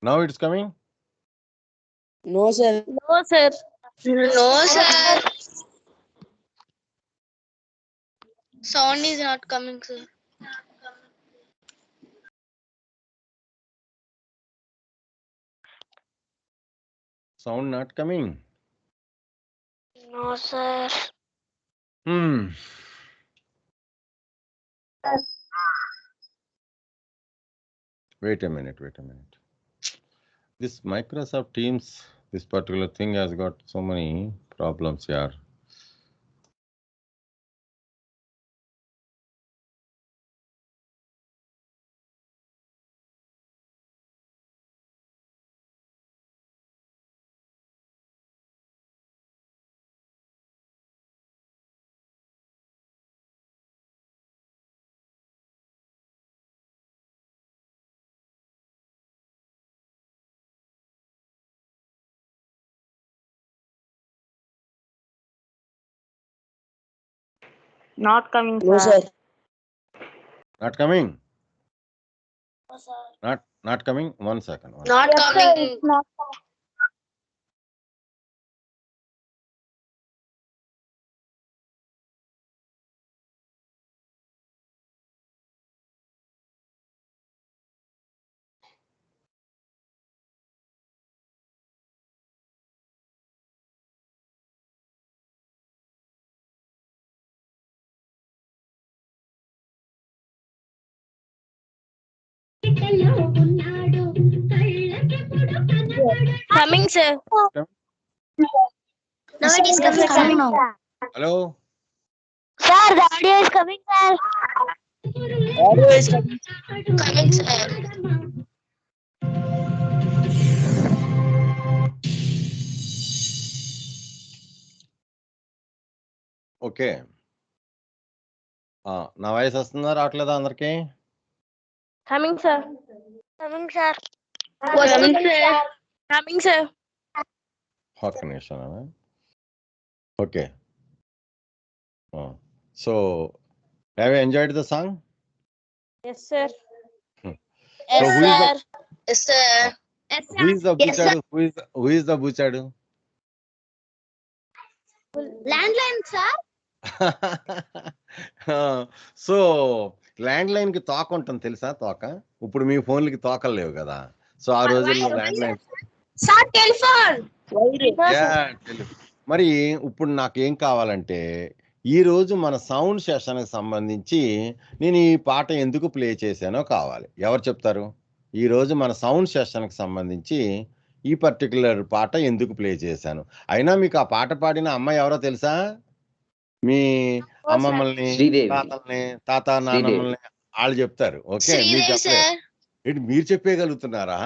Now it's coming. No, sir. No, sir. No, sir. Sound is not coming, sir. Sound not coming. No, sir. Wait a minute. This Microsoft Teams, this particular thing has got so many problems here. Not coming, No, sir. sir. Not coming. No, sir. Not coming. 1 second. Not Yes, sir, coming. it's not coming. Coming, sir. No, it is coming now. Hello. Sir, the audio is coming, sir. Audio is coming. Coming, sir. Okay. నా voice వస్తుందా రావట్లేదా అందరికి? Coming, sir. Coming, sir. Coming, sir. Coming, sir. ఒక్క నిమిషం. Okay. So have you enjoyed the song? Yes, sir. Yes, So who is the- sir. Yes, sir. Yes, Who is the Yes, sir. butchadu? Who is the butchadu? Landline, sir. So land line కి తోక ఉంటుంది తెలుసా? తోక ఇప్పుడు మీ ఫోన్లకి తోకలు లేవు కదా. సో ఆ రోజుల్లో ల్యాండ్ లైన్ Sir, telephone. మరి ఇప్పుడు నాకు ఏం కావాలంటే ఈ రోజు మన సౌండ్ సెషన్ కి సంబంధించి నేను ఈ పాట ఎందుకు ప్లే చేశానో కావాలి. ఎవరు చెప్తారు? ఈ రోజు మన సౌండ్ సెషన్ కి సంబంధించి ఈ పర్టికులర్ పాట ఎందుకు ప్లే చేశాను. అయినా మీకు ఆ పాట పాడిన అమ్మాయి ఎవరో తెలుసా? మీ అమ్మమ్మల్ని, శ్రీదేవి. తాతల్ని, తాత నాన్నమ్మల్ని వాళ్ళు చెప్తారు. ఓకే, మీరు Sridevi, చెప్పలేదు. sir. ఏంటి మీరు చెప్పేయగలుగుతున్నారా?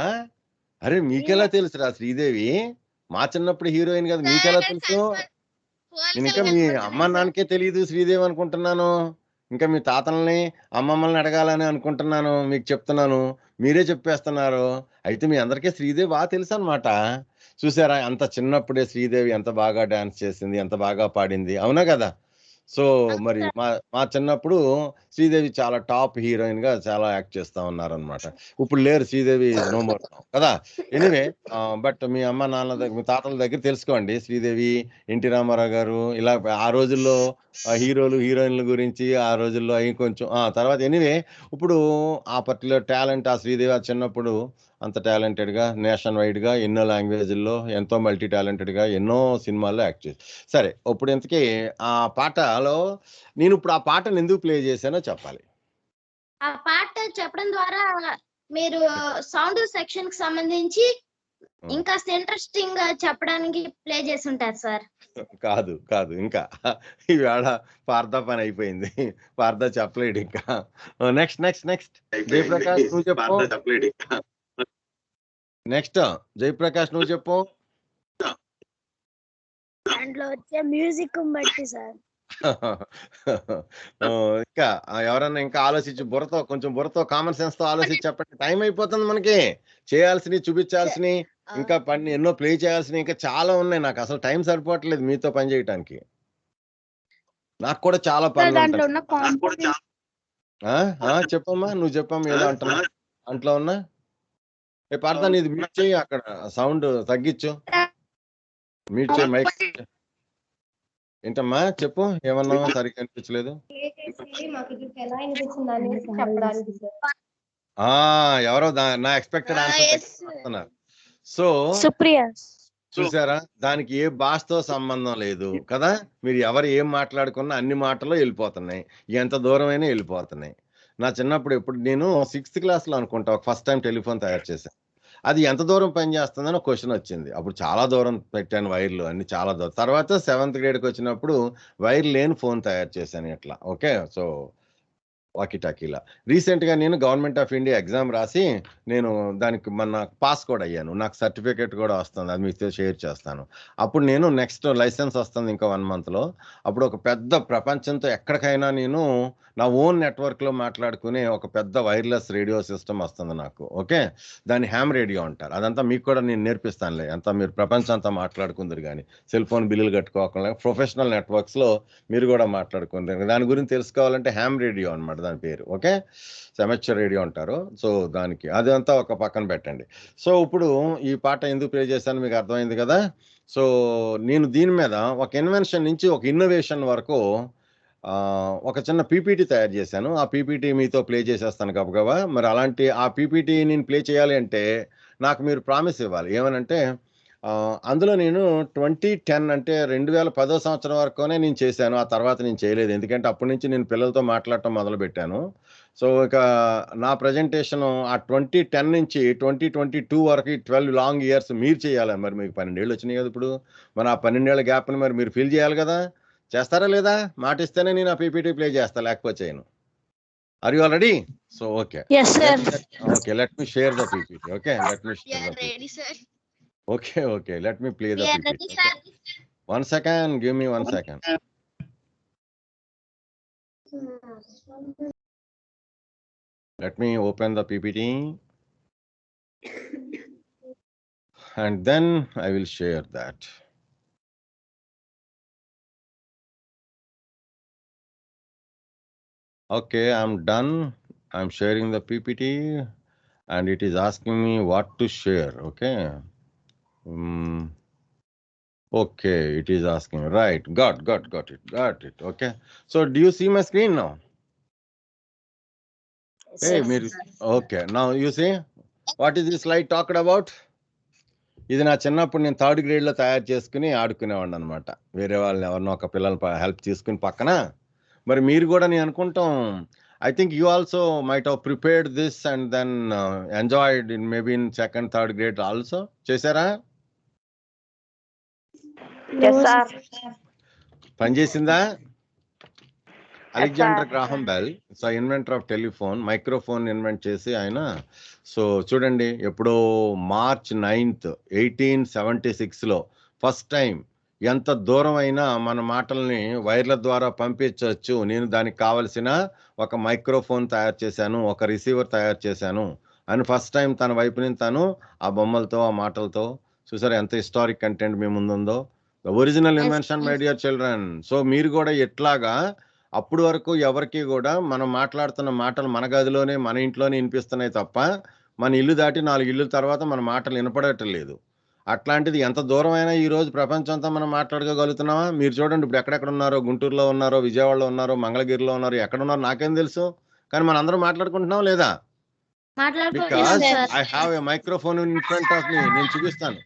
అరే మీకెలా తెలుసురా శ్రీదేవి? మా చిన్నప్పుడు హీరోయిన్ కదా, మీకెలా తెలుసు? నేను ఇంకా మీ అమ్మ నాన్నకే తెలియదు శ్రీదేవి అనుకుంటున్నాను. ఇంకా మీ తాతల్ని అమ్మమ్మల్ని అడగాలని అనుకుంటున్నాను. మీకు చెప్తున్నాను, మీరే చెప్పేస్తున్నారు. అయితే మీ అందరికీ శ్రీదేవి బాగా తెలుసు అనమాట. చూసారా, అంత చిన్నప్పుడే శ్రీదేవి ఎంత బాగా డాన్స్ చేసింది, ఎంత బాగా పాడింది, అవునా కదా? సో మరి మా చిన్నప్పుడు శ్రీదేవి చాలా టాప్ హీరోయిన్ గా చాలా యాక్ట్ చేస్తా ఉన్నారనమాట. ఇప్పుడు లేరు, శ్రీదేవి నో మోర్ కదా. ఎనీవే, బట్ మీ అమ్మ నాన్న దగ్గర, మీ తాతల దగ్గర తెలుసుకోండి శ్రీదేవి, ఎన్టీ రామారావు గారు, ఇలా ఆ రోజుల్లో హీరోలు హీరోయిన్ల గురించి ఆ రోజుల్లో అవి కొంచెం తర్వాత. ఎనీవే, ఇప్పుడు ఆ పర్టికులర్ టాలెంట్, ఆ శ్రీదేవి ఆ చిన్నప్పుడు అంత టాలెంటెడ్ గా నేషన్ వైడ్ గా ఎన్నో లాంగ్వేజ్ల్లో ఎంతో మల్టీ టాలెంటెడ్ గా ఎన్నో సినిమాల్లో యాక్ట్ చేసి. సరే, ఇప్పుడు ఇంతకీ ఆ పాటలో నేను ఇప్పుడు ఆ పాటను ఎందుకు ప్లే చేశానో చెప్పాలి. ఆ పాట చెప్పడం ద్వారా మీరు సౌండ్ సెక్షన్ కి సంబంధించి ఇంకా ఇంట్రెస్టింగ్ గా చెప్పడానికి ప్లే చేసి ఉంటారు సార్. కాదు కాదు, ఇంకా ఈవేళ పార్థా పని అయిపోయింది. పార్థా చెప్పలేడు ఇంకా. నెక్స్ట్ నెక్స్ట్ నెక్స్ట్ జయప్రకాష్ నువ్వు చెప్పు. నెక్స్ట్ జయప్రకాష్ నువ్వు చెప్పు. దాంట్లో వచ్చే మ్యూజిక్ బట్టి సార్. ఇంకా ఎవరన్నా ఇంకా ఆలోచించి కొంచెం బుర్రతో కామన్ సెన్స్ తో ఆలోచించి చెప్పండి. టైం అయిపోతుంది మనకి. చేయాల్సినవి, చూపించాల్సినవి, ఇంకా పని ఎన్నో ప్లే చేయాల్సినవి ఇంకా చాలా ఉన్నాయి. నాకు అసలు టైం సరిపోవట్లేదు మీతో పని చేయడానికి. నాకు కూడా చాలా పనులు ఉంటాయి. చెప్పమ్మా, నువ్వు చెప్పమ్మా, ఏదో అంటున్నా. అంట్లో ఉన్నా పార్థ, నీది మ్యూట్ చేయి, అక్కడ సౌండ్ తగ్గించు, మ్యూట్ చేయి మైక్. ఏంటమ్మా చెప్పు, ఏమన్నావు? సరిగ్గా అనిపించలేదు. మాకు ఇక్కడికి ఎలా అనిపించింది అనేది చెప్పడానికి సార్. ఎవరో నా ఎక్స్పెక్టెడ్ ఆన్సర్. సో సుప్రియ. చూసారా, దానికి ఏ భాషతో సంబంధం లేదు కదా. మీరు ఎవరు ఏం మాట్లాడుకున్నా అన్ని మాటలు వెళ్ళిపోతున్నాయి, ఎంత దూరమైనా వెళ్ళిపోతున్నాయి. నా చిన్నప్పుడు ఎప్పుడు నేను 6th క్లాస్లో అనుకుంటా ఫస్ట్ టైం టెలిఫోన్ తయారు చేశాను. అది ఎంత దూరం పని చేస్తుందని క్వశ్చన్ వచ్చింది. అప్పుడు చాలా దూరం పెట్టాను వైర్లు అన్ని, చాలా దూరం. తర్వాత 7th గ్రేడ్కి వచ్చినప్పుడు వైర్ లేని ఫోన్ తయారు చేశాను ఇట్లా. ఓకే, సో వాకిటాకీలా. రీసెంట్గా నేను గవర్నమెంట్ ఆఫ్ ఇండియా ఎగ్జామ్ రాసి నేను దానికి మొన్న పాస్ కూడా అయ్యాను. నాకు సర్టిఫికేట్ కూడా వస్తుంది, అది మీతో షేర్ చేస్తాను. అప్పుడు నేను నెక్స్ట్ లైసెన్స్ వస్తుంది ఇంకా 1 monthలో. అప్పుడు ఒక పెద్ద ప్రపంచంతో ఎక్కడికైనా నేను నా ఓన్ నెట్వర్క్లో మాట్లాడుకునే ఒక పెద్ద వైర్లెస్ రేడియో సిస్టమ్ వస్తుంది నాకు. ఓకే, దాన్ని హ్యామ్ రేడియో అంటారు. అదంతా మీకు కూడా నేను నేర్పిస్తానులే. అంతా మీరు ప్రపంచం అంతా మాట్లాడుకుందరు కానీ సెల్ ఫోన్ బిల్లులు కట్టుకోకుండా ప్రొఫెషనల్ నెట్వర్క్స్లో మీరు కూడా మాట్లాడుకుంటారు. దాని గురించి తెలుసుకోవాలంటే హ్యామ్ రేడియో అనమాట దాని పేరు. ఓకే, సెమెచ్చర్ రేడియో అంటారు. సో దానికి అదంతా ఒక పక్కన పెట్టండి. సో ఇప్పుడు ఈ పాట ఎందుకు ప్లే చేశాను మీకు అర్థమైంది కదా. సో నేను దీని మీద ఒక ఇన్వెన్షన్ నుంచి ఒక ఇన్నోవేషన్ వరకు ఒక చిన్న పీపీటీ తయారు చేశాను. ఆ పీపీటీ మీతో ప్లే చేసేస్తాను గబగబా. మరి అలాంటి ఆ పీపీటీ నేను ప్లే చేయాలి అంటే నాకు మీరు ప్రామిస్ ఇవ్వాలి. ఏమనంటే అందులో నేను 2010 అంటే 2010 సంవత్సరం వరకునే నేను చేశాను. ఆ తర్వాత నేను చేయలేదు, ఎందుకంటే అప్పటి నుంచి నేను పిల్లలతో మాట్లాడటం మొదలుపెట్టాను. సో ఇక నా ప్రజెంటేషన్ ఆ 2010 నుంచి 2022 వరకు 12 లాంగ్ ఇయర్స్ మీరు చేయాలి. మరి మీకు 12 ఏళ్ళు వచ్చినాయి కదా ఇప్పుడు. మరి ఆ 12 ఏళ్ల గ్యాప్ని మరి మీరు ఫిల్ చేయాలి కదా. చేస్తారా లేదా? మాట ఇస్తేనే నేను ఆ పీపీటీ ప్లే చేస్తా, లేకపోతే చేయను. Are you all ready? So okay, Yes, sir. Okay, let me share the PPT. Okay, let me share the PPT. Ready sir. Okay, let me play the We are PPT. ready, sir. Okay. 1 second, give me 1 second. Let me open the PPT. And then I will share that. Okay, I'm done. I'm sharing the PPT and it is asking me what to share. Okay. Okay, it is asking. Right. Got it. Okay. So do you see my screen now? Hey, okay. Now you see what is this slide talked about? ఇది నా చిన్నప్పుడు నేను 3rd గ్రేడ్లో తయారు చేసుకుని ఆడుకునేవాడిని అనమాట. వేరే వాళ్ళని ఎవరినో ఒక పిల్లలు హెల్ప్ తీసుకుని పక్కన. మరి మీరు కూడా నేను అనుకుంటాం, I think you also might have prepared this and then enjoyed in maybe in 2nd, 3rd grade also. చేశారా? పనిచేసిందా? Alexander Graham Bell, so inventor of telephone, microphone invent చేసి ఆయన. సో చూడండి, ఎప్పుడో March 9th, 1876లో ఫస్ట్ టైం ఎంత దూరం అయినా మన మాటల్ని వైర్ల ద్వారా పంపించవచ్చు, నేను దానికి కావలసిన ఒక మైక్రోఫోన్ తయారు చేశాను, ఒక రిసీవర్ తయారు చేశాను అని ఫస్ట్ టైం తన వైపు నుంచి తను ఆ బొమ్మలతో ఆ మాటలతో. చూసారా ఎంత హిస్టారిక్ కంటెంట్ మీ ముందుందో. The original invention my dear children. So మీరు కూడా ఎట్లాగా అప్పుడు వరకు ఎవరికి కూడా మనం మాట్లాడుతున్న మాటలు మన గదిలోనే మన ఇంట్లోనే వినిపిస్తున్నాయి తప్ప మన ఇల్లు దాటి 4 ఇల్లు తర్వాత మన మాటలు వినపడటం లేదు. అట్లాంటిది ఎంత దూరం అయినా ఈ రోజు ప్రపంచం అంతా మనం మాట్లాడగలుగుతున్నామా? మీరు చూడండి, ఇప్పుడు ఎక్కడెక్కడ ఉన్నారో, గుంటూరులో ఉన్నారో, విజయవాడలో ఉన్నారో, మంగళగిరిలో ఉన్నారో, ఎక్కడ ఉన్నారో నాకేం తెలుసు, కానీ మన అందరం మాట్లాడుకుంటున్నాం లేదా? Because I have a microphone in front of me. నేను చూపిస్తాను,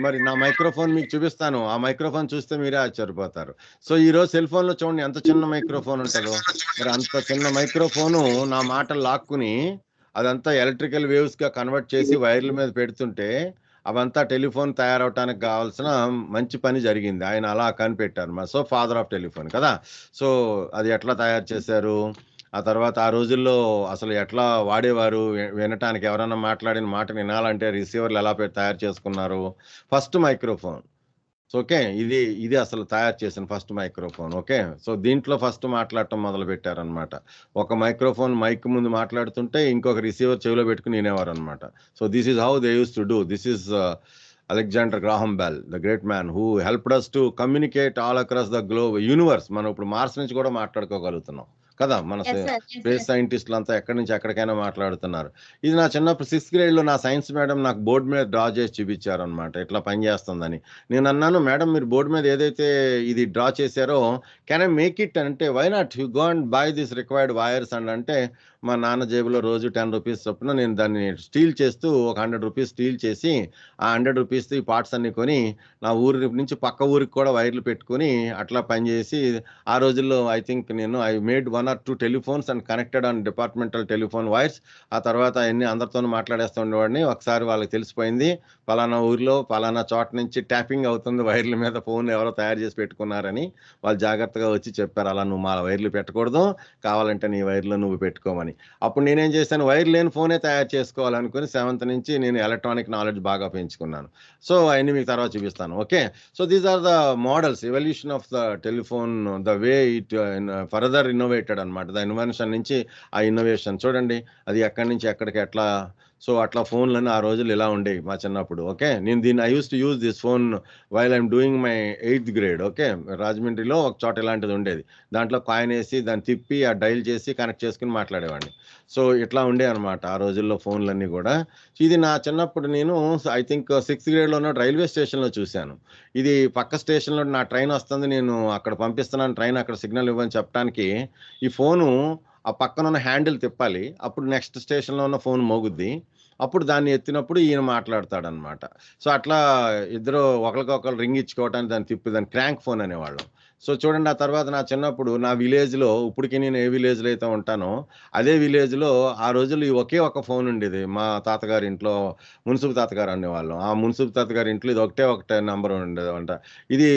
మరి నా మైక్రోఫోన్ మీకు చూపిస్తాను. ఆ మైక్రోఫోన్ చూస్తే మీరే ఆశ్చర్యపోతారు. సో ఈ రోజు సెల్ ఫోన్ లో చూడండి ఎంత చిన్న మైక్రోఫోన్ ఉంటుందో. మరి అంత చిన్న మైక్రోఫోను నా మాటలు లాక్కుని అదంతా ఎలక్ట్రికల్ వేవ్స్ గా కన్వర్ట్ చేసి వైర్ల మీద పెడుతుంటే అవంతా టెలిఫోన్ తయారవటానికి కావాల్సిన మంచి పని జరిగింది. ఆయన అలా కనిపెట్టారు. సో ఫాదర్ ఆఫ్ టెలిఫోన్ కదా. సో అది ఎట్లా తయారు చేశారు, ఆ తర్వాత ఆ రోజుల్లో అసలు ఎట్లా వాడేవారు, వినటానికి ఎవరైనా మాట్లాడిన మాట వినాలంటే రిసీవర్లు ఎలా తయారు చేసుకున్నారు, ఫస్ట్ మైక్రోఫోన్. ఓకే, ఇది అసలు తయారు చేసిన ఫస్ట్ మైక్రోఫోన్. ఓకే, సో దీంట్లో ఫస్ట్ మాట్లాడటం మొదలు పెట్టారనమాట. ఒక మైక్రోఫోన్ మైక్ ముందు మాట్లాడుతుంటే ఇంకొక రిసీవర్ చెవిలో పెట్టుకుని వినేవారు అనమాట. So this is how they use to do. This is Alexander Graham bell, the great man who helped us to communicate all across the globe universe. మనం ఇప్పుడు మార్స్ నుంచి కూడా మాట్లాడుకోగలుగుతున్నాం కదా, మన Yes, sir. Yes, space sir. సైంటిస్టులు అంతా ఎక్కడి నుంచి ఎక్కడికైనా మాట్లాడుతున్నారు. ఇది నా చిన్నప్పుడు 6th గ్రేడ్లో నా సైన్స్ మేడం నాకు బోర్డు మీద డ్రా చేసి చూపించారు అనమాట, ఇట్లా పనిచేస్తుందని. నేను అన్నాను, మేడం మీరు బోర్డు మీద ఏదైతే ఇది డ్రా చేశారో కెన్ ఐ మేక్ ఇట్ అంటే, why not you go and buy this required wires and అంటే, మా నాన్న జేబులో రోజు 10 రూపీస్ చొప్పున నేను దాన్ని స్టీల్ చేస్తూ ఒక 100 రూపీస్ స్టీల్ చేసి ఆ 100 రూపీస్తో ఈ పార్ట్స్ అన్ని కొని నా ఊరి నుంచి పక్క ఊరికి కూడా వైర్లు పెట్టుకుని అట్లా పనిచేసి ఆ రోజుల్లో ఐ థింక్ నేను I made 1 or 2 telephones and connected on departmental telephone wires. ఆ తర్వాత అన్ని అందరితోనూ మాట్లాడేస్తూ ఉండేవాడిని. ఒకసారి వాళ్ళకి తెలిసిపోయింది, పలానా ఊరిలో పలానా చోట నుంచి ట్యాపింగ్ అవుతుంది వైర్ల మీద, ఫోన్ ఎవరో తయారు చేసి పెట్టుకున్నారని. వాళ్ళు జాగ్రత్తగా వచ్చి చెప్పారు, అలా నువ్వు మా వైర్లు పెట్టకూడదు, కావాలంటే నీ వైర్లు నువ్వు పెట్టుకోమని. అప్పుడు నేనేం చేశాను, వైర్ లేని ఫోనే తయారు చేసుకోవాలనుకుని 7th నుంచి నేను ఎలక్ట్రానిక్ నాలెడ్జ్ బాగా పెంచుకున్నాను. సో అవన్నీ మీకు తర్వాత చూపిస్తాను. Okay, so these are the models, evolution of the telephone, the way it further innovated అనమాట. ద ఇన్వెన్షన్ నుంచి ఆ ఇన్నోవేషన్ చూడండి, అది ఎక్కడి నుంచి ఎక్కడికి ఎట్లా. సో అట్లా ఫోన్లన్నీ ఆ రోజులు ఇలా ఉండేవి మా చిన్నప్పుడు. ఓకే, నేను దీన్ని I use to use this phone while I'm doing my 8th grade. Okay, రాజమండ్రిలో ఒక చోట ఇలాంటిది ఉండేది, దాంట్లో కాయిన్ వేసి దాన్ని తిప్పి ఆ డైల్ చేసి కనెక్ట్ చేసుకుని మాట్లాడేవాడిని. సో ఇట్లా ఉండే అనమాట ఆ రోజుల్లో ఫోన్లన్నీ కూడా. ఇది నా చిన్నప్పుడు నేను ఐ థింక్ 6th గ్రేడ్లోనో రైల్వే స్టేషన్లో చూశాను. ఇది పక్క స్టేషన్లో నా ట్రైన్ వస్తుంది, నేను అక్కడ పంపిస్తున్నాను ట్రైన్, అక్కడ సిగ్నల్ ఇవ్వని చెప్పడానికి ఈ ఫోను ఆ పక్కన ఉన్న హ్యాండిల్ తిప్పాలి, అప్పుడు నెక్స్ట్ స్టేషన్లో ఉన్న ఫోన్ మోగుద్ది, అప్పుడు దాన్ని ఎత్తినప్పుడు ఈయన మాట్లాడతాడనమాట. సో అట్లా ఇద్దరు ఒకరికొకరు రింగ్ ఇచ్చుకోవటానికి దాన్ని తిప్పి దాన్ని క్రాంక్ ఫోన్ అనేవాళ్ళం. సో చూడండి, ఆ తర్వాత నా చిన్నప్పుడు నా విలేజ్లో, ఇప్పటికీ నేను ఏ విలేజ్లో అయితే ఉంటానో అదే విలేజ్లో ఆ రోజుల్లో ఈ ఒకే ఒక ఫోన్ ఉండేది. మా తాతగారి ఇంట్లో, మున్సిపు తాతగారు అనేవాళ్ళం, ఆ మున్సిపు తాతగారి ఇంట్లో ఇది ఒకటే నెంబర్ ఉండేది అంట. ఇది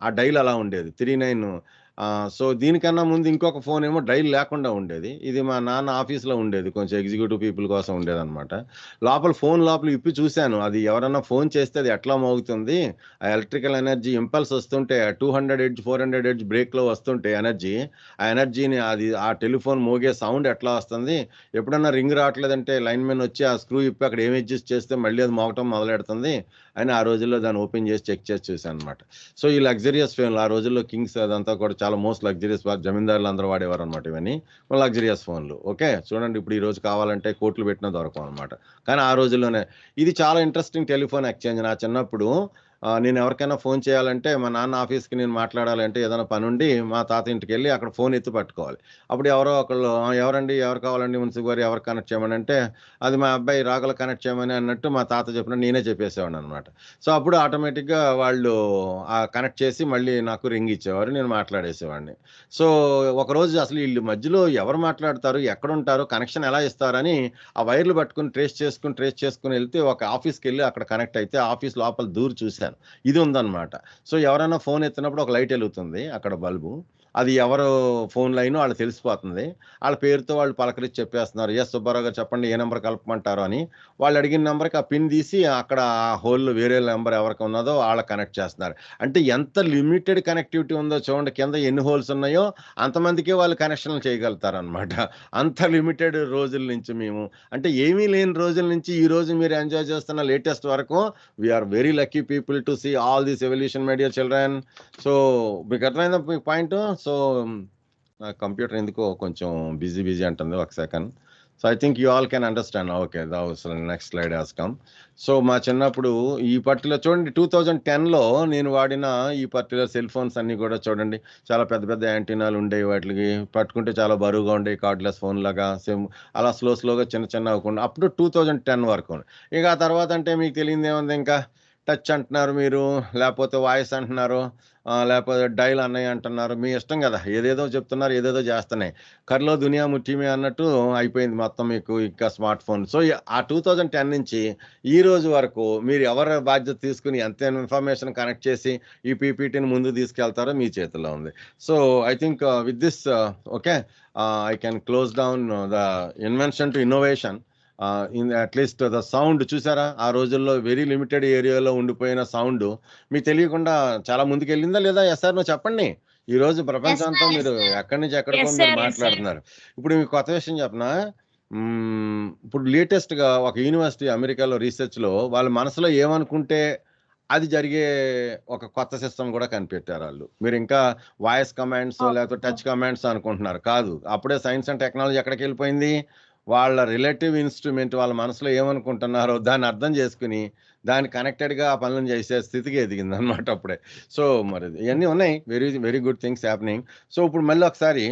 ఆ డైల్ అలా ఉండేది 39. సో దీనికన్నా ముందు ఇంకొక ఫోన్ ఏమో డైల్ లేకుండా ఉండేది, ఇది మా నాన్న ఆఫీస్లో ఉండేది, కొంచెం ఎగ్జిక్యూటివ్ పీపుల్ కోసం ఉండేదన్నమాట. ఫోన్ లోపల ఇప్పి చూశాను, అది ఎవరన్నా ఫోన్ చేస్తే అది ఎట్లా మోగుతుంది, ఆ ఎలక్ట్రికల్ ఎనర్జీ ఇంపల్స్ వస్తుంటే 200 హెర్ట్జ్ 400 హెర్ట్జ్ బ్రేక్లో వస్తుంటే ఎనర్జీ, ఆ ఎనర్జీని అది ఆ టెలిఫోన్ మోగే సౌండ్ ఎట్లా వస్తుంది, ఎప్పుడన్నా రింగ్ రావట్లేదంటే లైన్మెన్ వచ్చి ఆ స్క్రూ ఇప్పి అక్కడ ఏం అడ్జస్ట్ చేస్తే మళ్ళీ అది మోగటం మొదలెడుతుంది అని ఆ రోజుల్లో దాన్ని ఓపెన్ చేసి చెక్ చేసి చూశాను అనమాట. సో ఈ లగ్జరియస్ ఫోన్లు ఆ రోజుల్లో కింగ్స్ అదంతా కూడా చాలా మోస్ట్ లగ్జరియస్, జమీందారులు అందరూ వాడేవారు అనమాట ఇవన్నీ లగ్జరియస్ ఫోన్లు. ఓకే, చూడండి ఇప్పుడు ఈ రోజు కావాలంటే కోట్లు పెట్టినా దొరకవు అనమాట, కానీ ఆ రోజుల్లోనే ఇది చాలా ఇంట్రెస్టింగ్ టెలిఫోన్ ఎక్స్చేంజ్. నా చిన్నప్పుడు నేను ఎవరికైనా ఫోన్ చేయాలంటే, మా నాన్న ఆఫీస్కి నేను మాట్లాడాలంటే ఏదైనా పని ఉండి మా తాత ఇంటికి వెళ్ళి అక్కడ ఫోన్ ఎత్తి పట్టుకోవాలి. అప్పుడు ఎవరో ఒకళ్ళు ఎవరండి, ఎవరు కావాలండి మున్సిపల్ గారు, ఎవరు కనెక్ట్ చేయమని అంటే, అది మా అబ్బాయి రాగుల కనెక్ట్ చేయమని అన్నట్టు మా తాత చెప్పిన నేనే చెప్పేసేవాడిని అనమాట. సో అప్పుడు ఆటోమేటిక్గా వాళ్ళు కనెక్ట్ చేసి మళ్ళీ నాకు రింగ్ ఇచ్చేవారు, నేను మాట్లాడేసేవాడిని. సో ఒకరోజు అసలు వీళ్ళు మధ్యలో ఎవరు మాట్లాడతారు, ఎక్కడుంటారు, కనెక్షన్ ఎలా ఇస్తారని ఆ వైర్లు పట్టుకుని ట్రేస్ చేసుకుని వెళ్తే ఒక ఆఫీస్కి వెళ్ళి అక్కడ కనెక్ట్ అయితే ఆఫీస్ లోపల దూరి చూశాను, ఇది ఉందన్నమాట. సో ఎవరైనా ఫోన్ ఎత్తినప్పుడు ఒక లైట్ వెలుగుతుంది అక్కడ బల్బు, అది ఎవరు ఫోన్ లైన్ వాళ్ళు తెలిసిపోతుంది, వాళ్ళ పేరుతో వాళ్ళు పలకరించి చెప్పేస్తున్నారు, ఎస్ సుబ్బారావు గారు చెప్పండి ఏ నెంబర్ కలపమంటారు అని. వాళ్ళు అడిగిన నెంబర్కి ఆ పిన్ తీసి అక్కడ ఆ హోల్లో వేరే నెంబర్ ఎవరికి ఉన్నదో వాళ్ళకి కనెక్ట్ చేస్తున్నారు. అంటే ఎంత లిమిటెడ్ కనెక్టివిటీ ఉందో చూడండి, కింద ఎన్ని హోల్స్ ఉన్నాయో అంతమందికే వాళ్ళు కనెక్షన్లు చేయగలుగుతారు అనమాట. అంత లిమిటెడ్ రోజుల నుంచి మేము, అంటే ఏమీ లేని రోజుల నుంచి ఈ రోజు మీరు ఎంజాయ్ చేస్తున్న లేటెస్ట్ వరకు, we're very lucky people to see all this evolution my dear children. So మీకు అర్థమైందా మీ పాయింట్? సో నా కంప్యూటర్ ఎందుకో కొంచెం బిజీ అంటుంది, ఒక second. So I think you all can understand. Okay, next slide has come. సో మా చిన్నప్పుడు ఈ పర్టికులర్ చూడండి, 2010లో నేను వాడిన ఈ పర్టికులర్ సెల్ ఫోన్స్ అన్నీ కూడా చూడండి, చాలా పెద్ద పెద్ద యాంటీనాలు ఉండేవి, వాటికి పట్టుకుంటే చాలా బరువుగా ఉండేవి, కార్డ్లెస్ ఫోన్ లాగా సేమ్ అలా స్లోగా చిన్న అవ్వకుండా అప్పుడు 2010 వరకు. ఇక ఆ తర్వాత అంటే మీకు తెలియదు ఏముంది, ఇంకా టచ్ అంటున్నారు మీరు, లేకపోతే వాయిస్ అంటున్నారు, లేకపోతే డైల్ అన్నయ్య అంటున్నారు, మీ ఇష్టం కదా, ఏదేదో చెప్తున్నారు, ఏదేదో చేస్తున్నాయి, కర్లో దునియా ముట్టిమే అన్నట్టు అయిపోయింది మొత్తం మీకు ఇంకా స్మార్ట్ ఫోన్. సో ఆ 2010 నుంచి ఈ రోజు వరకు మీరు ఎవరి బాధ్యత తీసుకుని ఎంత ఇన్ఫర్మేషన్ కనెక్ట్ చేసి ఈ పీపీటీని ముందు తీసుకెళ్తారో మీ చేతిలో ఉంది. So I think with this okay I can close down the invention to innovation. In at least the sound చూసారా, ఆ రోజుల్లో వెరీ లిమిటెడ్ ఏరియాలో ఉండిపోయిన సౌండ్ మీకు తెలియకుండా చాలా ముందుకు వెళ్ళిందా లేదా? ఎస్ఆర్ నువ్వు చెప్పండి. ఈ రోజు ప్రపంచం అంతా మీరు ఎక్కడి నుంచి ఎక్కడికో Yes, మీరు sir. మాట్లాడుతున్నారు. ఇప్పుడు మీకు కొత్త విషయం చెప్పనా, ఇప్పుడు లేటెస్ట్గా ఒక యూనివర్సిటీ అమెరికాలో రీసెర్చ్లో వాళ్ళ మనసులో ఏమనుకుంటే అది జరిగే ఒక కొత్త సిస్టమ్ కూడా కనిపెట్టారు వాళ్ళు. మీరు ఇంకా వాయిస్ కమాండ్స్ లేకపోతే టచ్ కమాండ్స్ అనుకుంటున్నారు. కాదు, అప్పుడే సైన్స్ అండ్ టెక్నాలజీ ఎక్కడికి వెళ్ళిపోయింది. వాళ్ళ రిలేటివ్ ఇన్స్ట్రుమెంట్ వాళ్ళ మనసులో ఏమనుకుంటున్నారో దాన్ని అర్థం చేసుకుని దాని కనెక్టెడ్గా ఆ పనులను చేసే స్థితికి ఎదిగింది అనమాట అప్పుడే. సో మరి ఇవన్నీ ఉన్నాయి, very very good things happening. So ఇప్పుడు మళ్ళీ ఒకసారి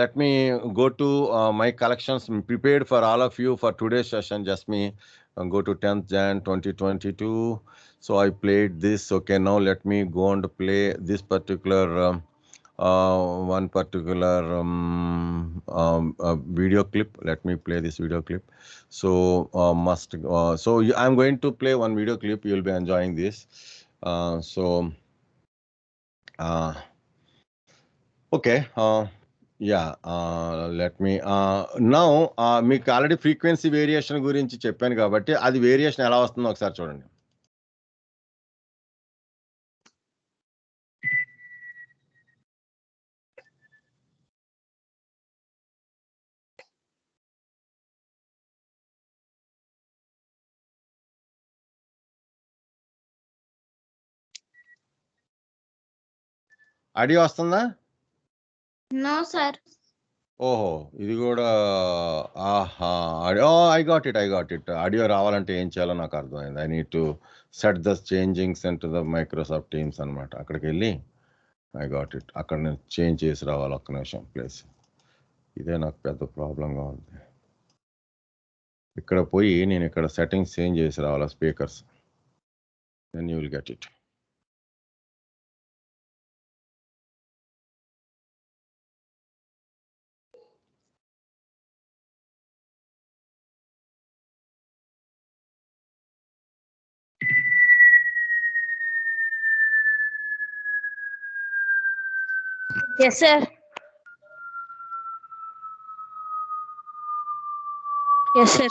let me go to my collections prepared for all of you for today session. Just me go to 10th Jan 2022. So I played this. Okay, now let me go and play this particular one particular video clip. Let me play this video clip. So I'm going to play one video clip. You'll be enjoying this. Okay. Let me now మీకు already frequency variation గురించి చెప్పాను కాబట్టి అది variation ఎలా వస్తుందో ఒకసారి చూడండి. Audio వస్తుందా? No sir. ఓహో, ఇది కూడా audio. I got it. Audio రావాలంటే ఏం చేయాలో నాకు అర్థమైంది. I need to set the changings into the Microsoft Teams అనమాట. అక్కడికి వెళ్ళి ఐ గాట్ ఇట్. అక్కడ నేను చేంజ్ చేసి రావాలి. ఒక్క నిమిషం ప్లీజ్. ఇదే నాకు పెద్ద ప్రాబ్లంగా ఉంది. ఇక్కడ పోయి నేను ఇక్కడ సెట్టింగ్స్ చేంజ్ చేసి రావాలి speakers. Then you will get it. Yes, sir. Yes, sir.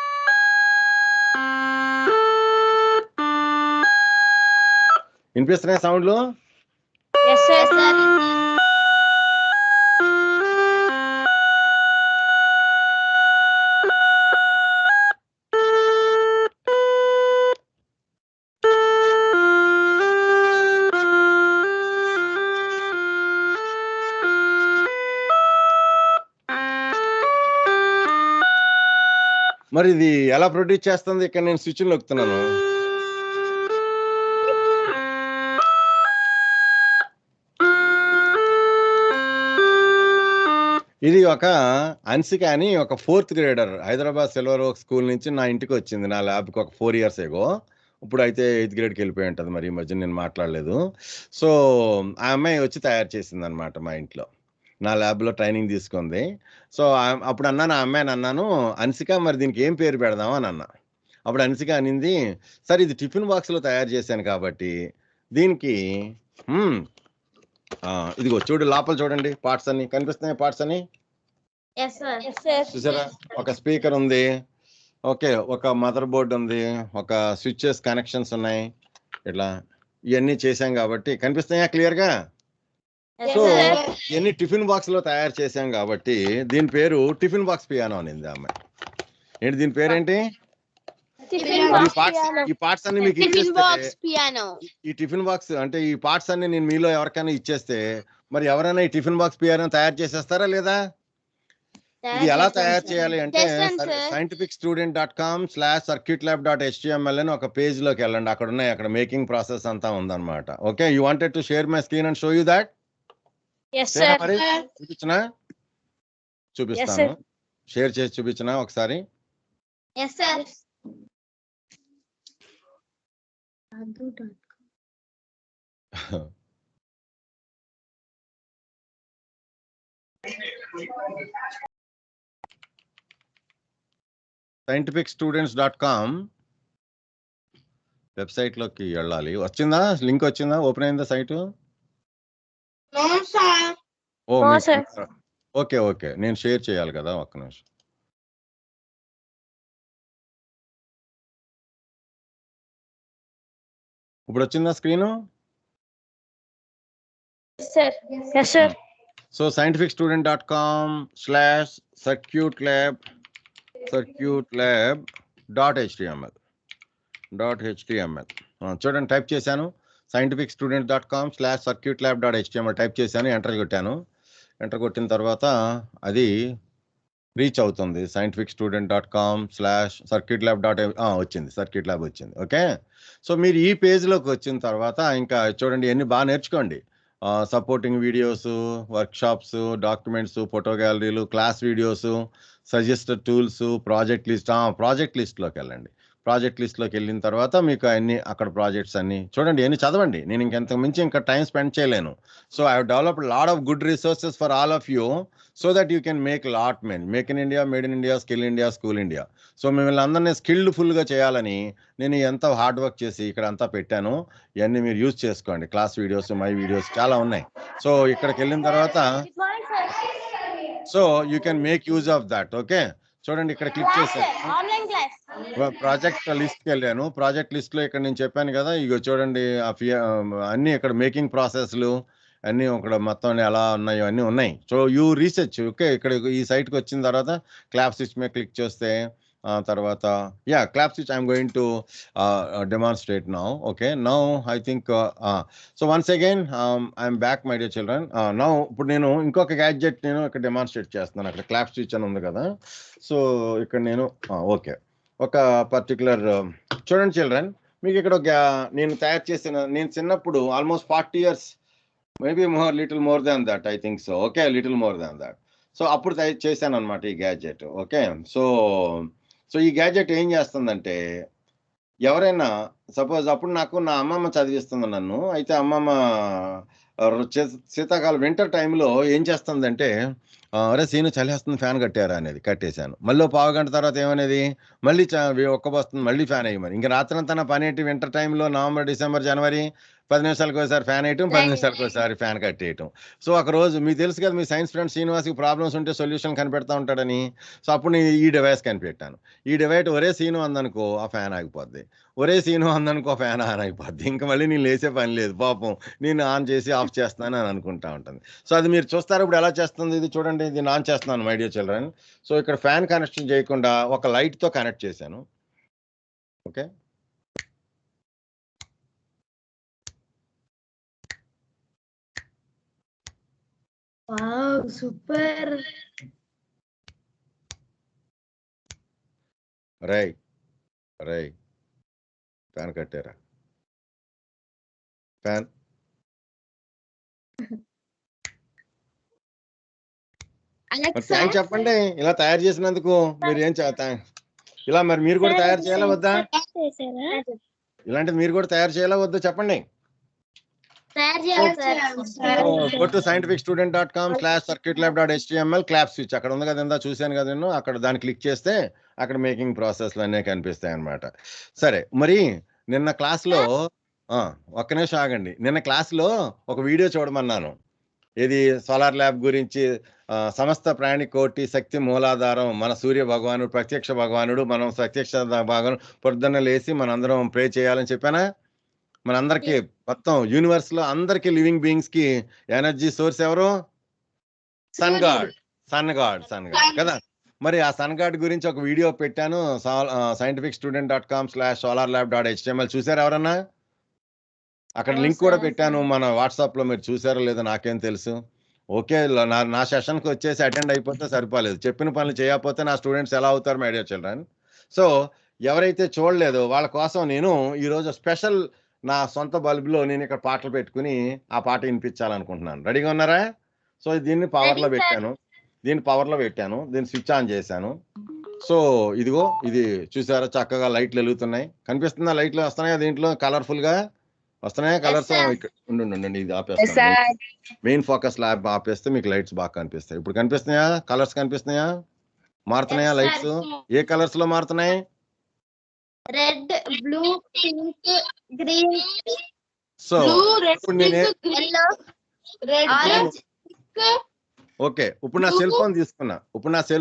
వినిపిస్తున్నాయి సౌండ్లు? Yes sir. మరి ఇది ఎలా ప్రొడ్యూస్ చేస్తుంది? ఇక్కడ నేను స్విచ్ నొక్కుతున్నాను. ఇది ఒక అన్సిక అని ఒక 4th grader Hyderabad silver oak school నుంచి నా ఇంటికి వచ్చింది, నా ల్యాబ్కి ఒక 4 years ఏగో. ఇప్పుడు అయితే 8th గ్రేడ్కి వెళ్ళిపోయి ఉంటుంది, మరి ఈ మధ్య నేను మాట్లాడలేదు. సో ఆ అమ్మాయి వచ్చి తయారు చేసింది అనమాట మా ఇంట్లో, నా ల్యాబ్లో ట్రైనింగ్ తీసుకుంది. సో అప్పుడు అన్నాను, ఆ అమ్మాయిని అన్నాను, అన్సిక మరి దీనికి ఏం పేరు పెడదాం అని అన్నా. అప్పుడు అన్సిక అనింది, సరే ఇది టిఫిన్ బాక్స్లో తయారు చేశాను కాబట్టి దీనికి ఇదిగో చూడు, లోపల చూడండి, పార్ట్స్ అన్ని కనిపిస్తున్నాయి. పార్ట్స్ అన్ని ఎస్ సార్. Yes sir. చూసారా? ఒక స్పీకర్ ఉంది, ఓకే, ఒక మదర్ బోర్డ్ ఉంది, ఒక స్విచ్చెస్ కనెక్షన్స్ ఉన్నాయి, ఇట్లా ఇవన్నీ చేశాం కాబట్టి కనిపిస్తున్నాయా క్లియర్గా? సో ఇవన్నీ టిఫిన్ బాక్స్ లో తయారు చేశాం కాబట్టి దీని పేరు టిఫిన్ బాక్స్ పియానో అనింది అమ్మాయి. ఏంటి దీని పేరేంటి? ఈ పార్ట్స్ అన్ని మీకు ఇచ్చేస్తే, ఈ టిఫిన్ బాక్స్ అంటే ఈ పార్ట్స్ అన్ని నేను మీలో ఎవరికైనా ఇచ్చేస్తే మరి ఎవరైనా ఈ టిఫిన్ బాక్స్ పియానో తయారు చేసేస్తారా లేదా? ఇది ఎలా తయారు చేయాలి అంటే scientificstudent.com/circuitlab.html అని ఒక పేజ్ లోకి వెళ్ళండి, అక్కడ ఉన్నాయి, అక్కడ మేకింగ్ ప్రాసెస్ అంతా ఉందన్నమాట. Okay, you wanted to share my screen and show you that? Yes sir. మరి చూపిస్తాను, షేర్ చేసి చూపించిన ఒకసారి. Yes sir. scientificstudents.com వెబ్సైట్ లోకి వెళ్ళాలి. వచ్చిందా? లింక్ వచ్చిందా? ఓపెన్ అయిందా సైట్? ఓకే ఓకే, నేను షేర్ చేయాలి కదా, ఒక్క నిమిషం. ఇప్పుడు వచ్చిందా screen? Yes sir. So scientificstudent.com/circuitlab.html చూడండి, టైప్ చేశాను, scientificstudent.com/circuitlab.html టైప్ చేశాను, ఎంటర్ కొట్టాను. ఎంటర్ కొట్టిన తర్వాత అది రీచ్ అవుతుంది, scientificstudent.com/circuitlab. వచ్చింది, సర్క్యూట్ ల్యాబ్ వచ్చింది. ఓకే, సో మీరు ఈ పేజ్లోకి వచ్చిన తర్వాత ఇంకా చూడండి, ఇవన్నీ బాగా నేర్చుకోండి. Supporting videos, workshops, documents, photo గ్యాలరీలు, class videos, suggested tools, project లిస్ట్లోకి వెళ్ళండి. ప్రాజెక్ట్ లిస్ట్లోకి వెళ్ళిన తర్వాత మీకు అన్ని అక్కడ ప్రాజెక్ట్స్ అన్ని చూడండి, అన్ని చదవండి. నేను ఇంకెంతకు మించి ఇంకా టైం స్పెండ్ చేయలేను. So I have developed lot of good resources for all of you, so that you can make make in India, made in India, skill India, school India. So మిమ్మల్ని అందరినీ స్కిల్డ్ఫుల్గా చేయాలని నేను ఎంత హార్డ్ వర్క్ చేసి ఇక్కడ అంతా పెట్టాను. ఇవన్నీ మీరు యూజ్ చేసుకోండి. క్లాస్ వీడియోస్, మై వీడియోస్ చాలా ఉన్నాయి. సో ఇక్కడికి వెళ్ళిన తర్వాత so you can make use of that. Okay, చూడండి, ఇక్కడ క్లిక్ చేశాను, ప్రాజెక్ట్ లిస్ట్కి వెళ్ళాను. ప్రాజెక్ట్ లిస్ట్లో ఇక్కడ నేను చెప్పాను కదా, ఇగో చూడండి, అన్నీ ఇక్కడ మేకింగ్ ప్రాసెస్లు అన్నీ ఇక్కడ మొత్తం ఎలా ఉన్నాయో అన్నీ ఉన్నాయి. So you research. ఓకే, ఇక్కడ ఈ సైట్కి వచ్చిన తర్వాత క్లాప్ స్విచ్ మీద క్లిక్ చేస్తే తర్వాత clap switch I'm going to demonstrate now. Okay, now I think so once again I'm back my dear children. Now ఇప్పుడు నేను ఇంకొక గ్యాడ్జెట్ నేను ఇక్కడ డెమాన్స్ట్రేట్ చేస్తున్నాను. అక్కడ క్లాప్ స్విచ్ అని ఉంది కదా, సో ఇక్కడ నేను ఓకే ఒక పర్టికులర్ చూడండి చిల్డ్రన్, మీకు ఇక్కడ నేను తయారు చేసిన, నేను చిన్నప్పుడు almost 40 years, maybe little more than that, I think so. Okay, little more than that. So అప్పుడు చేశాను అనమాట ఈ గ్యాడ్జెట్. ఓకే, సో ఈ గ్యాడ్జెట్ ఏం చేస్తుందంటే, ఎవరైనా సపోజ్ అప్పుడు నాకు నా అమ్మమ్మ చదివిస్తుంది నన్ను. అయితే అమ్మమ్మ శీతాకాలం వింటర్ టైంలో ఏం చేస్తుందంటే, అరే సీను చలివేస్తుంది, ఫ్యాన్ కట్టారా అనేది. కట్టేశాను. మళ్ళీ పావు గంట తర్వాత ఏమనేది, మళ్ళీ ఒక్క వస్తుంది, మళ్ళీ ఫ్యాన్ వేయమని. ఇంకా రాత్రంతా నా పని ఏంటి, వింటర్ టైంలో నవంబర్, డిసెంబర్, జనవరి 10 నిమిషాలకు ఒకసారి ఫ్యాన్ వేయటం, 10 నిమిషాలకు ఒకసారి ఫ్యాన్ కట్టేయటం. సో ఒక రోజు మీకు తెలుసు కదా, మీ సైన్స్ ఫ్రెండ్ శ్రీనివాస్కి ప్రాబ్లమ్స్ ఉంటే సొల్యూషన్ కనిపెడతా ఉంటాడని. సో అప్పుడు నేను ఈ డివైస్ కనిపెట్టాను. ఈ డివైస్ ఒరే సీను అందనుకో ఆ ఫ్యాన్ ఆగిపోద్ది, ఒరే సీను అందనుకో ఫ్యాన్ ఆన్ అయిపోద్ది. ఇంకా మళ్ళీ నేను లేసే పని లేదు, పాపం నేను ఆన్ చేసి ఆఫ్ చేస్తాను అని అనుకుంటా ఉంటుంది. సో అది మీరు చూస్తారు ఇప్పుడు ఎలా చేస్తుంది. ఇది చూడండి, ఇది ఆన్ చేస్తున్నాను మై డియర్ చిల్డ్రన్. సో ఇక్కడ ఫ్యాన్ కనెక్షన్ చేయకుండా ఒక లైట్తో కనెక్ట్ చేశాను. Okay, wow super. రై రై ఫ్యాన్ కట్టారా? ఫ్యాన్ అలెక్సా థ్యాంక్స్ చెప్పండి ఇలా తయారు చేసినందుకు. మీరు ఏం ఇలా మరి మీరు కూడా తయారు చేయాలా వద్దా? ఇలాంటిది మీరు కూడా తయారు చేయాలా వద్దా చెప్పండి. తయారు చేయాలి sir. go to scientificstudent.com/circuitlab.html clap switch అక్కడ ఉంది కదా, ఇందా చూశాను కదా నేను. అక్కడ దాన్ని క్లిక్ చేస్తే అక్కడ మేకింగ్ ప్రాసెస్లు అన్నీ కనిపిస్తాయి అన్నమాట. సరే, మరి నిన్న క్లాస్లో ఒక్క నిమిషం ఆగండి. నిన్న క్లాస్లో ఒక వీడియో చూడమన్నాను. ఇది సోలార్ ల్యాబ్ గురించి. సమస్త ప్రాణి కోటి శక్తి మూలాధారం మన సూర్య భగవానుడు, ప్రత్యక్ష భగవానుడు. మనం ప్రత్యక్ష భగవాను పొద్దున్న లేసి మనందరం ప్రే చేయాలని చెప్పానా? మనందరికి మొత్తం యూనివర్స్ లో అందరికి లివింగ్ బీయింగ్స్ కి ఎనర్జీ సోర్స్ ఎవరు? సన్ గాడ్ కదా. మరి ఆ సన్ గాడ్ గురించి ఒక వీడియో పెట్టాను. scientificstudent.com/solarlab.html చూసారు ఎవరన్నా? అక్కడ లింక్ కూడా పెట్టాను మన వాట్సాప్ లో. మీరు చూసారో లేదో నాకేం తెలుసు. ఓకే, నా సెషన్కి వచ్చేసి అటెండ్ అయిపోతే సరిపోలేదు. చెప్పిన పనులు చేయకపోతే నా స్టూడెంట్స్ ఎలా అవుతారు మై డియర్ చిల్డ్రన్? సో ఎవరైతే చూడలేదో వాళ్ళ కోసం నేను ఈరోజు స్పెషల్ నా సొంత బల్బులో నేను ఇక్కడ పాటలు పెట్టుకుని ఆ పాట వినిపించాలనుకుంటున్నాను. రెడీగా ఉన్నారా? సో దీన్ని పవర్లో పెట్టాను, దీన్ని స్విచ్ ఆన్ చేశాను. సో ఇదిగో ఇది చూసారా, చక్కగా లైట్లు వెలుగుతున్నాయి. కనిపిస్తుందా? లైట్లు వస్తున్నాయా దీంట్లో? కలర్ఫుల్ గా వస్తున్నాయా కలర్స్? ఉండండి, ఇది ఆపేస్తాను. మెయిన్ ఫోకస్ ల్యాబ్ ఆపేస్తే మీకు లైట్స్ బాగా కనిపిస్తాయి. ఇప్పుడు కనిపిస్తున్నాయా? కలర్స్ కనిపిస్తున్నాయా? మారుతున్నాయా లైట్స్? ఏ కలర్స్ లో మారుతున్నాయి? Red, blue, pink, green. So ఇప్పుడు నేను ఆరెంజ్. ఓకే, ఇప్పుడు నా సెల్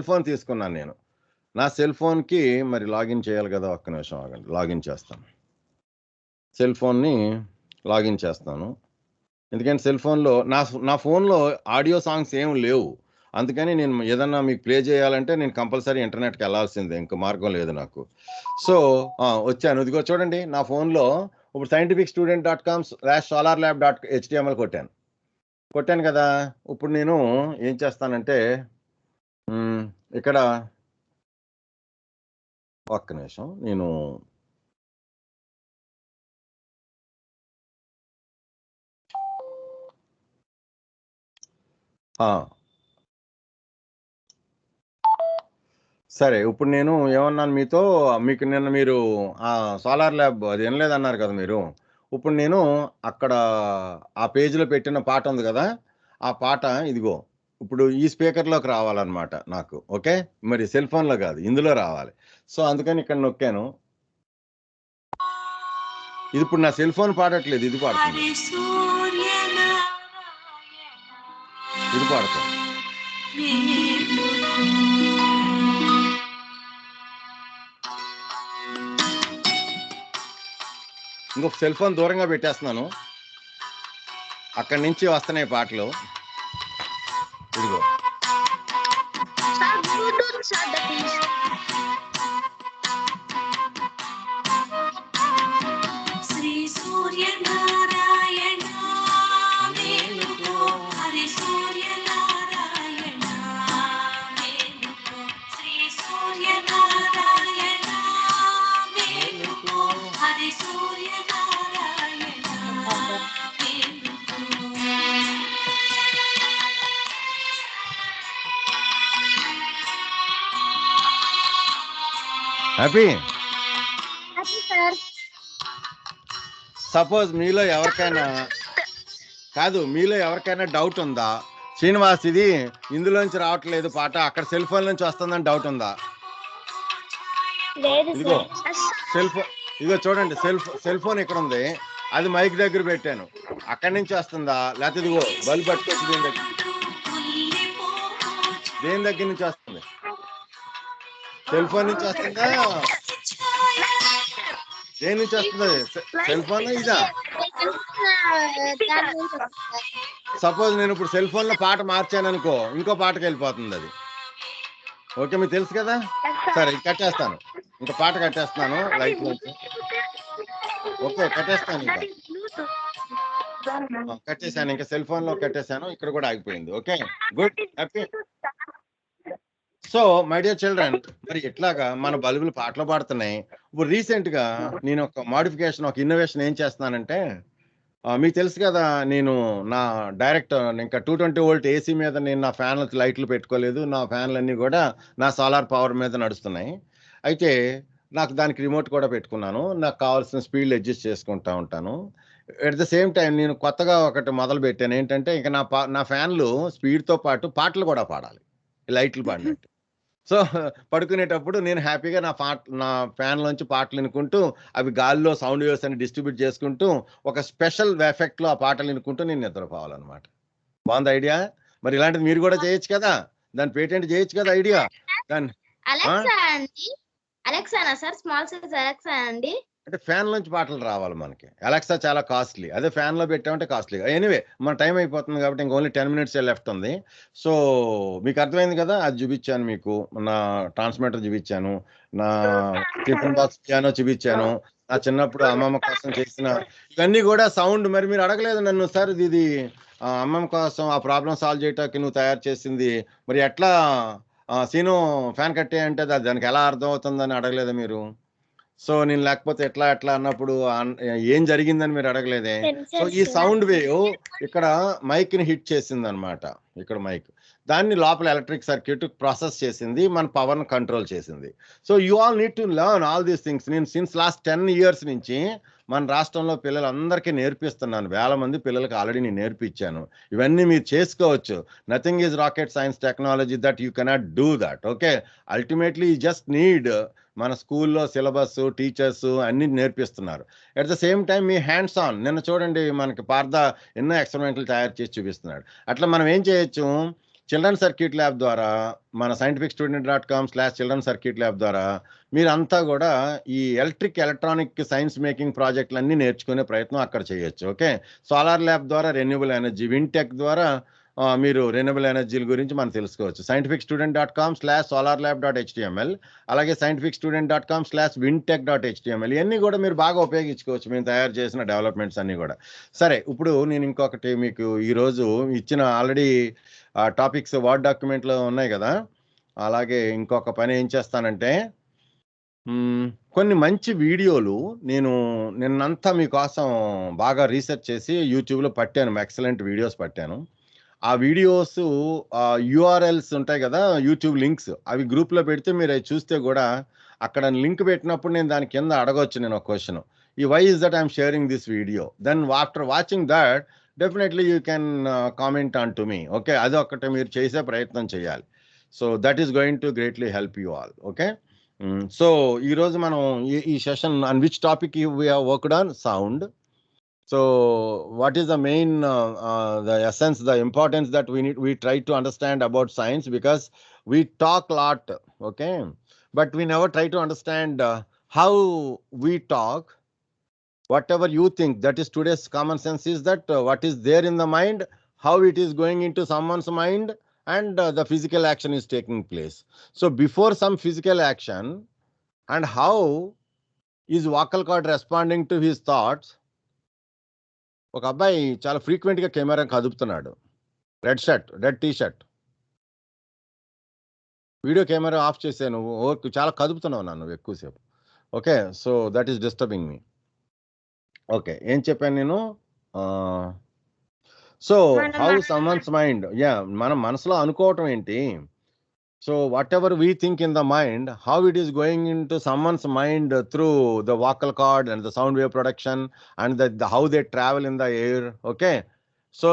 ఫోన్ తీసుకున్నాను నేను. నా సెల్ ఫోన్ కి మరి లాగిన్ చేయాలి కదా. ఒక్క నిమిషం ఆగండి, లాగిన్ చేస్తాను. సెల్ ఫోన్ని లాగిన్ చేస్తాను. ఎందుకంటే సెల్ ఫోన్లో నా ఫోన్లో ఆడియో సాంగ్స్ ఏం లేవు. అందుకని నేను ఏదన్నా మీకు ప్లే చేయాలంటే నేను కంపల్సరీ ఇంటర్నెట్కి వెళ్ళాల్సిందే, ఇంకో మార్గం లేదు నాకు. సో వచ్చాను, ఇదిగో చూడండి నా ఫోన్లో. ఇప్పుడు scientificstudent.com/solarlab.html కొట్టాను కదా. ఇప్పుడు నేను ఏం చేస్తానంటే ఇక్కడ ఒక్క నిమిషం, నేను సరే ఇప్పుడు నేను ఏమన్నాను మీతో, మీకు నిన్న మీరు సోలార్ ల్యాబ్ అది వినలేదన్నారు కదా మీరు. ఇప్పుడు నేను అక్కడ ఆ పేజీలో పెట్టిన పాట ఉంది కదా, ఆ పాట ఇదిగో ఇప్పుడు ఈ స్పీకర్లోకి రావాలన్నమాట నాకు. ఓకే, మరి సెల్ ఫోన్లో కాదు, ఇందులో రావాలి. సో అందుకని ఇక్కడ నొక్కాను. ఇది ఇప్పుడు నా సెల్ ఫోన్ పాడట్లేదు, ఇది పాడుతుంది, ఇది పాడుతుంది. ఇంకొక సెల్ ఫోన్ దూరంగా పెట్టేస్తున్నాను, అక్కడి నుంచి వస్తున్నాయి పాటలు. ఇదిగో శ్రీ సూర్య నారాయణ మేలుకో, హరి సూర్య నారాయణ మేలుకో, శ్రీ సూర్య నారాయణ మేలుకో, హరి సూర్య నారాయణ మేలుకో. హ్యాపీ. సార్ సపోజ్ మీలో ఎవరికైనా డౌట్ ఉందా, శ్రీనివాస్ ఇది ఇందులోంచి రావట్లేదు పాట, అక్కడ సెల్ ఫోన్ నుంచి వస్తుందని డౌట్ ఉందా? ఇదిగో సెల్ ఫోన్, ఇదిగో చూడండి సెల్ ఫోన్ ఇక్కడ ఉంది, అది మైక్ దగ్గర పెట్టాను. అక్కడి నుంచి వస్తుందా లేకపోతే ఇదిగో బల్బ్ పట్టుకొచ్చి దేని దగ్గర నుంచి వస్తుంది? సెల్ ఫోన్ నుంచి వస్తుందా? దేని నుంచి వస్తుంది? సెల్ ఫోన్ ఇదా? సపోజ్ నేను ఇప్పుడు సెల్ ఫోన్ లో పాట మార్చాను అనుకో, ఇంకో పాటకి వెళ్ళిపోతుంది అది. ఓకే, మీకు తెలుసు కదా. సరే కట్టేస్తాను, ఇంకో పాట కట్టేస్తాను లైట్ నుంచి. ఓకే కట్టేస్తాను, ఇంకా కట్టేశాను, ఇంకా సెల్ ఫోన్ లో కట్టేశాను. ఇక్కడ కూడా ఆగిపోయింది. Okay good, happy. So my dear children, మరి ఎట్లాగా మన బల్బులు పాటలు పాడుతున్నాయి. ఇప్పుడు రీసెంట్ గా నేను ఒక మాడిఫికేషన్, ఒక ఇన్నోవేషన్ ఏం చేస్తున్నానంటే, మీకు తెలుసు కదా, నేను నా డైరెక్ట్ ఇంకా 220 వోల్ట్ ఏసీ మీద నేను నా ఫ్యాన్లు లైట్లు పెట్టుకోలేదు. నా ఫ్యాన్లన్నీ కూడా నా సోలార్ పవర్ మీద నడుస్తున్నాయి. అయితే నాకు దానికి రిమోట్ కూడా పెట్టుకున్నాను. నాకు కావాల్సిన స్పీడ్లు అడ్జస్ట్ చేసుకుంటా ఉంటాను. ఎట్ ద సేమ్ టైం నేను కొత్తగా ఒకటి మొదలు పెట్టాను. ఏంటంటే ఇంకా నా ఫ్యాన్లు స్పీడ్తో పాటు పాటలు కూడా పాడాలి, లైట్లు పాడినట్టు. సో పడుకునేటప్పుడు నేను హ్యాపీగా నా ఫ్యాన్లోంచి పాటలు వినుకుంటూ, అవి గాలిలో సౌండ్ వేవ్స్ అని డిస్ట్రిబ్యూట్ చేసుకుంటూ, ఒక స్పెషల్ ఎఫెక్ట్లో ఆ పాటలు వినుకుంటూ నేను నిద్రపోవాలన్నమాట. బాగుంది ఐడియా. మరి ఇలాంటిది మీరు కూడా చేయొచ్చు కదా, దాన్ని పేటెంట్ చేయొచ్చు కదా ఐడియా. దాన్ని అలెక్సా అండి, అలెక్సానా సార్? స్మాల్ సైజ్ అలెక్సా అండి? అంటే ఫ్యాన్ నుంచి పాటలు రావాలి మనకి. అలెక్సా చాలా కాస్ట్లీ, అదే ఫ్యాన్ లో పెట్టామంటే కాస్ట్లీ. ఎనీవే మన టైం అయిపోతుంది కాబట్టి ఇంక ఓన్లీ 10 minutes లెఫ్ట్ ఉంది. సో మీకు అర్థమైంది కదా, అది చూపించాను మీకు. నా ట్రాన్స్మిటర్ చూపించాను, నా టిఫిన్ బాక్స్ పియానో చూపించాను, నా చిన్నప్పుడు అమ్మమ్మ కోసం చేసిన ఇవన్నీ కూడా సౌండ్. మరి మీరు అడగలేదు నన్ను, సార్ ఇది అమ్మమ్మ కోసం ఆ ప్రాబ్లం సాల్వ్ చేయటానికి నువ్వు తయారు చేసింది, మరి ఎట్లా సీను ఫ్యాన్ కట్టే అంటే దానికి ఎలా అర్థం అవుతుందని అడగలేదు మీరు. సో నేను లేకపోతే ఎట్లా అన్నప్పుడు ఏం జరిగిందని మీరు అడగలేదే. సో ఈ సౌండ్ వేవ్ ఇక్కడ మైక్ ని హిట్ చేసింది అనమాట. ఇక్కడ మైక్ దాన్ని లోపల ఎలక్ట్రిక్ సర్క్యూట్ ప్రాసెస్ చేసింది, మన పవర్ ని కంట్రోల్ చేసింది. So you all need to learn all these things. నేను సిన్స్ లాస్ట్ 10 years నుంచి మన రాష్ట్రంలో పిల్లలందరికీ నేర్పిస్తున్నాను. 1000 మంది పిల్లలకి ఆల్రెడీ నేను నేర్పించాను. ఇవన్నీ మీరు చేసుకోవచ్చు. Nothing is rocket science technology that you cannot do that. Okay, ultimately you just need మన స్కూల్లో సిలబస్, టీచర్స్ అన్ని నేర్పిస్తున్నారు. At the same time me hands on. నిన్న చూడండి మనకి పార్థ ఎన్నో ఎక్స్పెరిమెంట్లు తయారు చేసి చూపిస్తున్నాడు. అట్లా మనం ఏం చేయొచ్చు, చిల్డ్రన్ సర్క్యూట్ ల్యాబ్ ద్వారా, మన scientificstudent.com/children సర్క్యూట్ ల్యాబ్ ద్వారా మీరంతా కూడా ఈ ఎలక్ట్రానిక్ సైన్స్ మేకింగ్ ప్రాజెక్టులన్నీ నేర్చుకునే ప్రయత్నం అక్కడ చేయొచ్చు. ఓకే, సోలార్ ల్యాబ్ ద్వారా రెన్యూబుల్ ఎనర్జీ, వింటెక్ ద్వారా మీరు రెన్యూబుల్ ఎనర్జీల గురించి మనం తెలుసుకోవచ్చు. scientificstudent.com/solarlab.html, అలాగే scientificstudent.com/wintech.html, ఇవన్నీ కూడా మీరు బాగా ఉపయోగించుకోవచ్చు, మేము తయారు చేసిన డెవలప్మెంట్స్ అన్నీ కూడా. సరే, ఇప్పుడు నేను ఇంకొకటి మీకు ఈరోజు ఇచ్చిన ఆల్రెడీ టాపిక్స్ వర్డ్ డాక్యుమెంట్లో ఉన్నాయి కదా, అలాగే ఇంకొక పని ఏం చేస్తానంటే, కొన్ని మంచి వీడియోలు నేను నిన్నంతా మీకోసం బాగా రీసెర్చ్ చేసి యూట్యూబ్లో పట్టాను, ఎక్సలెంట్ వీడియోస్ పట్టాను. ఆ వీడియోస్ యూఆర్ఎల్స్ ఉంటాయి కదా, యూట్యూబ్ లింక్స్, అవి గ్రూప్లో పెడితే మీరు అవి చూస్తే కూడా అక్కడ లింక్ పెట్టినప్పుడు నేను దాని కింద అడగవచ్చు నేను ఒక క్వశ్చన్, ఈ why is that I'm sharing this video. Then after watching that definitely you can comment on to me. Okay, అది ఒకటి మీరు చేసే ప్రయత్నం చేయాలి. So that is going to greatly help you all. Okay, so ఈరోజు మనం ఈ session on which topic we have worked on sound. So what is the main the essence, the importance that we try to understand about science, because we talk a lot, okay, but we never try to understand how we talk. Whatever you think, that is today's common sense, is that what is there in the mind, how it is going into someone's mind, and the physical action is taking place. So before some physical action, and how is vocal cord responding to his thoughts. ఒక అబ్బాయి చాలా ఫ్రీక్వెంట్గా camera కదుపుతున్నాడు, red T shirt. Video camera off చేసాను, చాలా కదుపుతున్నావు నన్ను ఎక్కువసేపు. Okay, so that is disturbing me. Okay, ఏం చెప్పాను నేను? సో హౌ సమ్వన్స్ మైండ్, మనం మనసులో అనుకోవటం ఏంటి. So whatever we think in the mind, how it is going into someone's mind through the vocal cord and the sound wave production, and how they travel in the air. Okay, so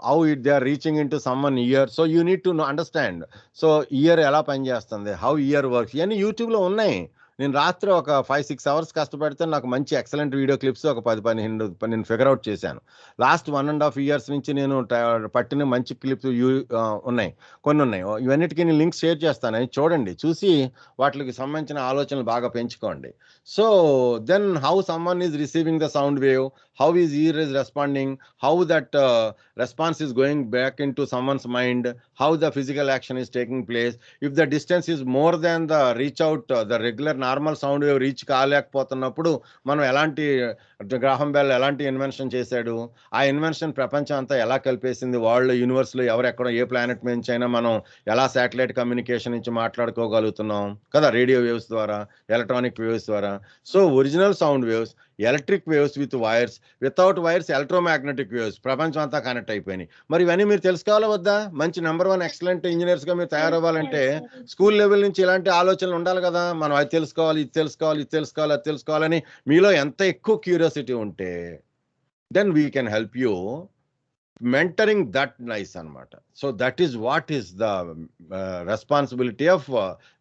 how they are reaching into someone ear. So you need to understand. So ear ela pani chestundi, how ear works. Yani YouTube lo unnai, నేను రాత్రి ఒక 5-6 hours కష్టపడితే నాకు మంచి excellent video clips ఒక 10-12 నేను figure out చేశాను. Last 1.5 years నుంచి నేను పట్టిన మంచి క్లిప్స్ ఉన్నాయి, కొన్ని ఉన్నాయి. ఇవన్నిటికీ నేను లింక్ షేర్ చేస్తాను, అవి చూడండి, చూసి వాటికి సంబంధించిన ఆలోచనలు బాగా పెంచుకోండి. So then how someone is receiving the sound wave, how his ear is responding, how that response is going back into someone's mind, how the physical action is taking place. If the distance is more than the reach out, the regular normal sound wave reach కాలేకపోతున్నప్పుడు మనం ఎలాంటి Graham bell ఎలాంటి invention చేశాడు, ఆ invention ప్రపంచం అంతా ఎలా కలిపేసింది, world యూనివర్స్లో ఎవరెక్కడో ఏ planet నుంచి అయినా మనం ఎలా శాటిలైట్ కమ్యూనికేషన్ నుంచి మాట్లాడుకోగలుగుతున్నాం కదా, రేడియో వేవ్స్ ద్వారా, ఎలక్ట్రానిక్ వేవ్స్ ద్వారా. So original sound waves, electric waves with wires, without wires electromagnetic waves, ప్రపంచం అంతా కనెక్ట్ అయిపోయినాయి. మరి ఇవన్నీ మీరు తెలుసుకోవాలా వద్దా? మంచి నెంబర్ 1 ఎక్సలెంట్ ఇంజనీర్స్గా మీరు తయారవ్వాలంటే స్కూల్ లెవెల్ నుంచి ఇలాంటి ఆలోచనలు ఉండాలి కదా. మనం అది తెలుసుకోవాలి, ఇది తెలుసుకోవాలి, ఇది తెలుసుకోవాలి, అది తెలుసుకోవాలని మీలో ఎంత ఎక్కువ క్యూరియాసిటీ ఉంటే then we can help you mentoring that nice anamata. So that is what is the responsibility of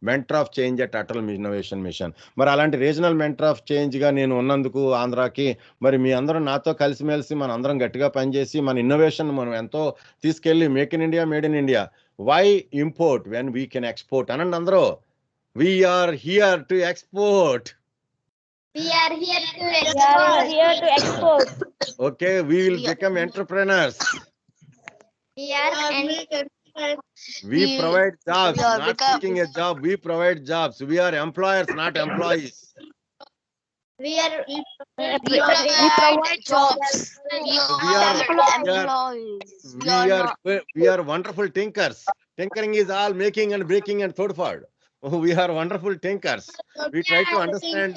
mentor of change at Atal Innovation Mission. మరి అలాంటి రీజనల్ మెంటర్ ఆఫ్ చేంజ్ గా నేను ఉన్నందుకు ఆంధ్రాకి, మరి మీ అందరం నాతో కలిసిమెలిసి మన అందరం గట్టిగా పనిచేసి మన ఇన్నోవేషన్ మనం ఎంతో తీసుకెళ్ళి make in India, made in India, why import when we can export అనండి అందరూ. We're here to export. We are here to export. Okay, we will become entrepreneurs. We are We provide jobs, not seeking a job. We provide jobs. We are employers, not employees. we provide jobs. We are wonderful thinkers. Tinkering is all making and breaking and third forward. We are wonderful thinkers. We try to understand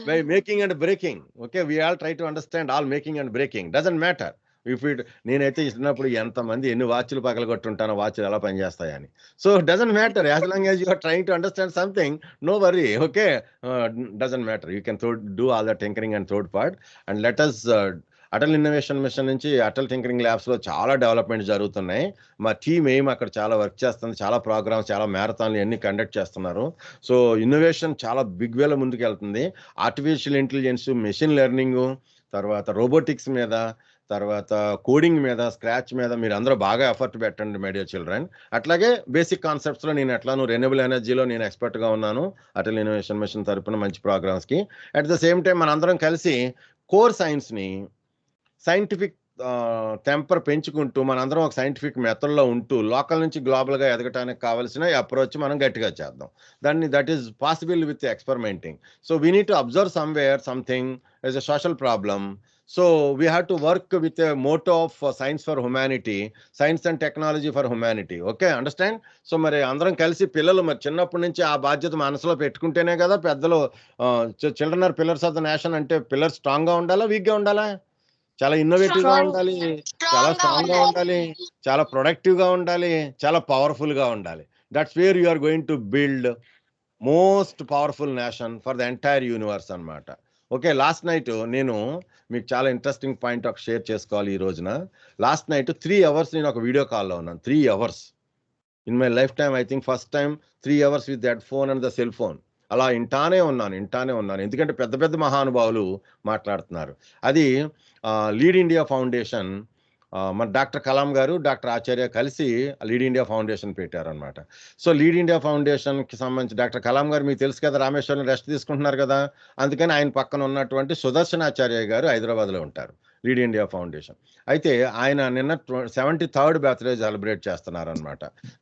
by making and breaking. Okay, we all try to understand all making and breaking. Doesn't matter. If it నేనైతే ఇచ్చినప్పుడు ఎంతమంది ఎన్ని వాచ్లు పగలగొట్టుంటానో వాచ్లు ఎలా పనిచేస్తాయని. So doesn't matter, as long as you are trying to understand something, no worry. Okay, doesn't matter, you can do all the tinkering and third part. And let us Atal innovation mission నుంచి Atal tinkering ల్యాబ్స్లో చాలా development జరుగుతున్నాయి. మా team ఏం అక్కడ చాలా work చేస్తుంది, చాలా programmes, చాలా మ్యారథాన్లు అన్ని కండక్ట్ చేస్తున్నారు. సో ఇన్నోవేషన్ చాలా బిగ్ వేలో ముందుకు వెళ్తుంది. ఆర్టిఫిషియల్ ఇంటెలిజెన్స్, మెషిన్ లెర్నింగ్, తర్వాత రోబోటిక్స్ మీద, తర్వాత కోడింగ్ మీద, స్క్రాచ్ మీద మీరు అందరూ బాగా ఎఫర్ట్ పెట్టండి మై డియర్ చిల్డ్రన్. అట్లాగే బేసిక్ కాన్సెప్ట్స్లో నేను ఎట్లాను రెన్యూబుల్ ఎనర్జీలో నేను ఎక్స్పర్ట్గా ఉన్నాను అటల్ ఇన్నోవేషన్ మిషన్ తరపున మంచి ప్రోగ్రామ్స్కి. అట్ ద సేమ్ టైం మనందరం కలిసి కోర్ సైన్స్ని సైంటిఫిక్ టెంపర్ పెంచుకుంటూ మనందరం ఒక సైంటిఫిక్ మెథడ్లో ఉంటూ లోకల్ నుంచి గ్లోబల్గా ఎదగటానికి కావాల్సిన అప్రోచ్ మనం గట్టిగా చేద్దాం. That is possible with experimenting. So we need to observe somewhere something as a social problem. So we have to work with a motto of science for humanity, science and technology for humanity. Okay, understand? So మరి అందరం కలిసి పిల్లలు మరి చిన్నప్పటి నుంచి ఆ బాధ్యత మనసులో పెట్టుకుంటేనే కదా పెద్దలు. Children are pillars of the nation అంటే పిల్లర్ స్ట్రాంగ్గా ఉండాలా, వీక్గా ఉండాలా? చాలా ఇన్నోవేటివ్గా ఉండాలి, చాలా స్ట్రాంగ్గా ఉండాలి, చాలా ప్రొడక్టివ్గా ఉండాలి, చాలా పవర్ఫుల్గా ఉండాలి. That's where you are going to build most powerful nation for the entire universe అన్నమాట. ఓకే, లాస్ట్ నైట్ నేను మీకు చాలా ఇంట్రెస్టింగ్ పాయింట్ ఒక షేర్ చేసుకోవాలి ఈ రోజున. లాస్ట్ నైట్ 3 hours నేను ఒక వీడియో కాల్లో ఉన్నాను. 3 hours in my life time, I think first time 3 hours with that phone and the cell phone. అలా వింటానే ఉన్నాను ఎందుకంటే పెద్ద పెద్ద మహానుభావులు మాట్లాడుతున్నారు. అది లీడ్ ఇండియా ఫౌండేషన్, మన డాక్టర్ కలాం గారు, డాక్టర్ ఆచార్య కలిసి లీడ్ ఇండియా ఫౌండేషన్ పెట్టారనమాట. సో లీడ్ ఇండియా ఫౌండేషన్కి సంబంధించి డాక్టర్ కలాం గారు మీకు తెలుసు కదా, రామేశ్వరం రెస్ట్ తీసుకుంటున్నారు కదా, అందుకని ఆయన పక్కన ఉన్నటువంటి సుదర్శనాచార్య గారు హైదరాబాద్లో ఉంటారు, లీడ్ ఇండియా ఫౌండేషన్. అయితే ఆయన నిన్న 73rd బర్త్డే సెలబ్రేట్ చేస్తున్నారనమాట.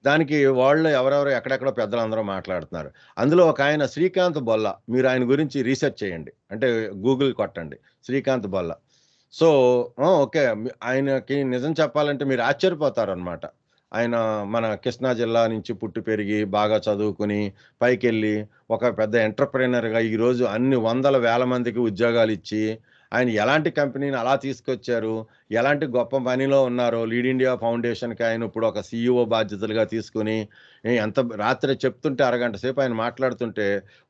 దానికి వాళ్ళు ఎవరెవరు ఎక్కడెక్కడో పెద్దలందరూ మాట్లాడుతున్నారు. అందులో ఒక ఆయన శ్రీకాంత్ బొల్ల, మీరు ఆయన గురించి రీసెర్చ్ చేయండి, అంటే గూగుల్ కొట్టండి శ్రీకాంత్ బొల్ల. సో ఓకే, ఆయనకి నిజం చెప్పాలంటే మీరు ఆశ్చర్యపోతారు అనమాట. ఆయన మన కృష్ణా జిల్లా నుంచి పుట్టి పెరిగి బాగా చదువుకుని పైకి వెళ్ళి ఒక పెద్ద ఎంటర్ప్రెనర్గా ఈరోజు అన్ని 100,000 మందికి ఉద్యోగాలు ఇచ్చి ఆయన ఎలాంటి కంపెనీని అలా తీసుకొచ్చారు, ఎలాంటి గొప్ప పనిలో ఉన్నారో లీడ్ ఇండియా ఫౌండేషన్కి ఆయన ఇప్పుడు ఒక CEO బాధ్యతలుగా తీసుకుని ఎంత రాత్రి చెప్తుంటే అరగంట సేపు ఆయన మాట్లాడుతుంటే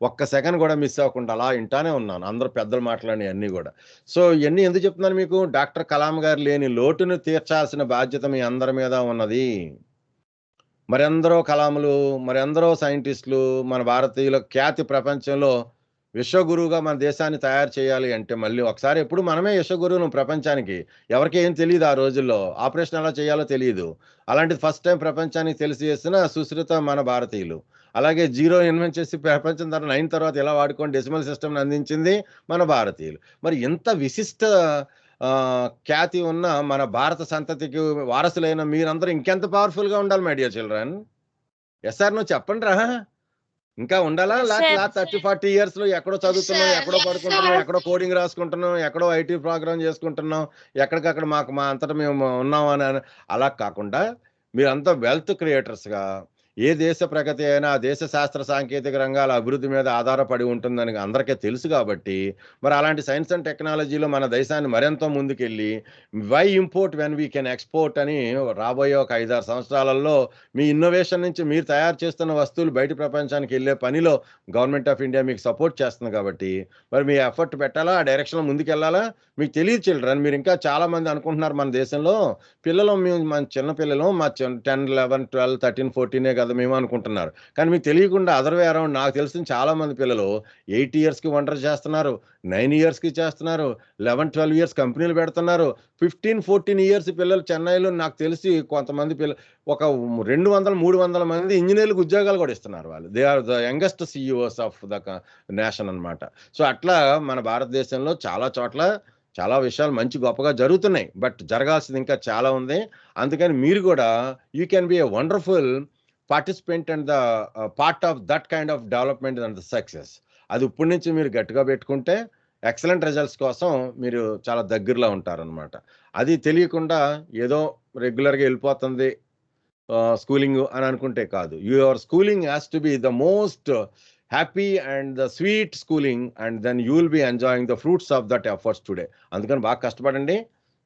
ఒక్క సెకండ్ కూడా మిస్ అవ్వకుండా అలా వింటానే ఉన్నాను, అందరూ పెద్దలు మాట్లాడినవి అన్నీ కూడా. సో ఇవన్నీ ఎందుకు చెప్తున్నాను మీకు, డాక్టర్ కలాం గారు లేని లోటును తీర్చాల్సిన బాధ్యత మీ అందరి మీద ఉన్నది. మరెందరో కలాములు, మరెందరో సైంటిస్టులు, మన భారతీయుల ఖ్యాతి ప్రపంచంలో విశ్వగురువుగా మన దేశాన్ని తయారు చేయాలి అంటే మళ్ళీ ఒకసారి ఎప్పుడు మనమే విశ్వగురువును ప్రపంచానికి. ఎవరికి ఏం తెలియదు ఆ రోజుల్లో. ఆపరేషన్ ఎలా చేయాలో తెలియదు. అలాంటిది ఫస్ట్ టైం ప్రపంచానికి తెలిసి చేసిన సుశ్రుత మన భారతీయులు. అలాగే జీరో ఇన్వెంట్ చేసి ప్రపంచం తర్వాత 9 తర్వాత ఎలా వాడుకొని డెసిమల్ సిస్టమ్‌ని అందించింది మన భారతీయులు. మరి ఇంత విశిష్ట ఖ్యాతి ఉన్న మన భారత సంతతికి వారసులైన మీరందరూ ఇంకెంత పవర్‌ఫుల్‌గా ఉండాలి my dear children. Yes or no చెప్పండ్రా? ఇంకా ఉండాలా? Yes, లేకపోతే sir. 30, 40 ఇయర్స్‌లో ఎక్కడో చదువుతున్నాం, sir. ఎక్కడో Yes, పడుకుంటున్నాం, sir. ఎక్కడో కోడింగ్ రాసుకుంటున్నాం, ఎక్కడో ఐటీ ప్రోగ్రామ్ చేసుకుంటున్నాం, ఎక్కడికక్కడ మా అంతట మేము ఉన్నాం అని అలా కాకుండా మీరంతా వెల్త్ క్రియేటర్స్‌గా ఏ దేశ ప్రగతి అయినా ఆ దేశ శాస్త్ర సాంకేతిక రంగాల అభివృద్ధి మీద ఆధారపడి ఉంటుందని అందరికీ తెలుసు కాబట్టి, మరి అలాంటి సైన్స్ అండ్ టెక్నాలజీలో మన దేశాన్ని మరెంతో ముందుకెళ్ళి why import when we can export అని రాబోయే ఒక 5, 6 సంవత్సరాలలో మీ ఇన్నోవేషన్ నుంచి మీరు తయారు చేస్తున్న వస్తువులు బయట ప్రపంచానికి వెళ్ళే పనిలో గవర్నమెంట్ ఆఫ్ ఇండియా మీకు సపోర్ట్ చేస్తుంది కాబట్టి, మరి మీ ఎఫర్ట్ పెట్టాలా? ఆ డైరెక్షన్‌లో ముందుకెళ్ళాలా? మీకు తెలియదు చిల్డ్రన్. మీరు ఇంకా చాలా మంది అనుకుంటున్నారు మన దేశంలో పిల్లలు మన చిన్న పిల్లలు మా 10, 11, 12, 13, 14 కదా మేము అనుకుంటున్నారు. కానీ మీకు తెలియకుండా అదర్ వే అరౌండ్ నాకు తెలిసిన చాలా మంది పిల్లలు 8 ఇయర్స్‌కి వండర్ చేస్తున్నారు. 9 ఇయర్స్‌కి చేస్తున్నారు. 11, 12 ఇయర్స్ కంపెనీలు పెడుతున్నారు. 15, 14 ఇయర్స్ పిల్లలు చెన్నైలో నాకు తెలిసి కొంతమంది ఒక 200, 300 మంది ఇంజినీర్‌లకు ఉద్యోగాలు కూడా ఇస్తున్నారు వాళ్ళు. They are the youngest CEOs of the nation అన్నమాట. సో అట్లా మన భారతదేశంలో చాలా చోట్ల చాలా విషయాలు మంచి గొప్పగా జరుగుతున్నాయి. బట్ జరగాల్సింది ఇంకా చాలా ఉంది. అందుకని మీరు కూడా you can be a wonderful participant and the part of that kind of development and the success. అది ఇప్పటి నుంచి మీరు గట్టిగా పెట్టుకుంటే ఎక్సలెంట్ రిజల్ట్స్ కోసం మీరు చాలా దగ్గరలో ఉంటారనమాట. అది తెలియకుండా ఏదో రెగ్యులర్‌గా వెళ్ళిపోతుంది స్కూలింగ్ అని అనుకుంటే కాదు. Your schooling has to be the most happy and the sweet schooling and then you will be enjoying the fruits of that efforts today. అందుకని బాగా కష్టపడండి.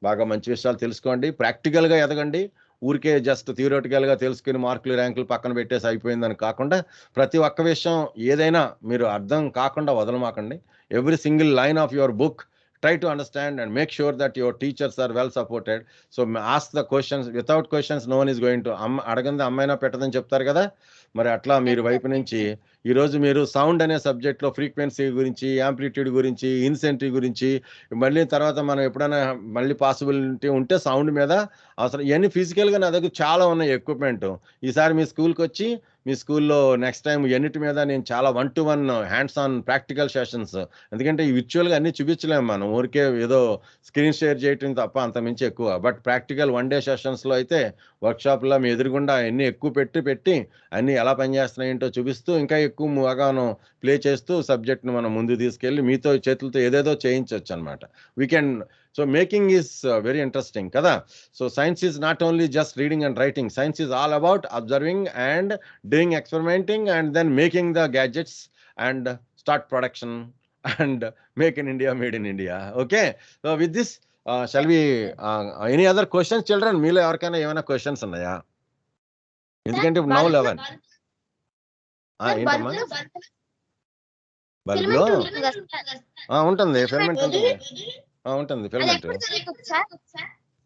బాగా మంచి విషయాలు తెలుసుకోండి. ప్రాక్టికల్‌గా ఎదగండి. ఊరికే జస్ట్ థియరిటికల్‌గా తెలుసుకొని మార్కులు, ర్యాంకులు పక్కన పెట్టేసి అయిపోయిందని కాకుండా ప్రతి ఒక్క విషయం ఏదైనా మీరు అర్థం కాకుండా వదలమాకండి. Every single line of your book try to understand and make sure that your teachers are well supported. So ask the questions. Without questions no one is going to అడగంది అమ్మాయినా పెట్టదని చెప్తారు కదా. మరి అట్లా మీరు వైపు నుంచి ఈరోజు మీరు సౌండ్ అనే సబ్జెక్ట్లో ఫ్రీక్వెన్సీ గురించి, యాంప్లిట్యూడ్ గురించి, ఇన్సెంటివ్ గురించి, మళ్ళీ తర్వాత మనం ఎప్పుడైనా మళ్ళీ పాసిబిలిటీ ఉంటే సౌండ్ మీద అవసరం ఇవన్నీ ఫిజికల్‌గా నా దగ్గర చాలా ఉన్నాయి ఎక్విప్‌మెంట్. ఈసారి మీ స్కూల్‌కి వచ్చి మీ స్కూల్‌లో నెక్స్ట్ టైం ఎన్నిటి మీద నేను చాలా 1-to-1 hands on practical sessions. ఎందుకంటే ఈ విర్చువల్‌గా అన్నీ చూపించలేము మనం. ఊరికే ఏదో స్క్రీన్ షేర్ చేయటం తప్ప అంతకుమించి ఎక్కువ. బట్ ప్రాక్టికల్ 1 డే సెషన్స్‌లో అయితే వర్క్‌షాప్‌లో మీ ఎదురుగుండా అన్నీ ఎక్కువ పెట్టి అన్నీ ఎలా పనిచేస్తున్నాయి ఏంటో చూపిస్తూ ఇంకా ఎక్కువ బాగాను ప్లే చేస్తూ సబ్జెక్ట్‌ని మనం ముందుకు తీసుకెళ్ళి మీతో చేతులతో ఏదేదో చేయించొచ్చనమాట. We can so making is very interesting కదా. So science is not only just reading and writing. Science is all about observing and doing experimenting and then making the gadgets and start production and make in India, made in India. Okay. So with this, shall we, any other questions children? మీలో ఎవరికైనా ఏమైనా questions ఉన్నాయా? ఎందుకంటే now 11. ఏంటమ్మా బల్బులో ఉంటుంది filament ఉంటుంది. ఉంటుంది filament.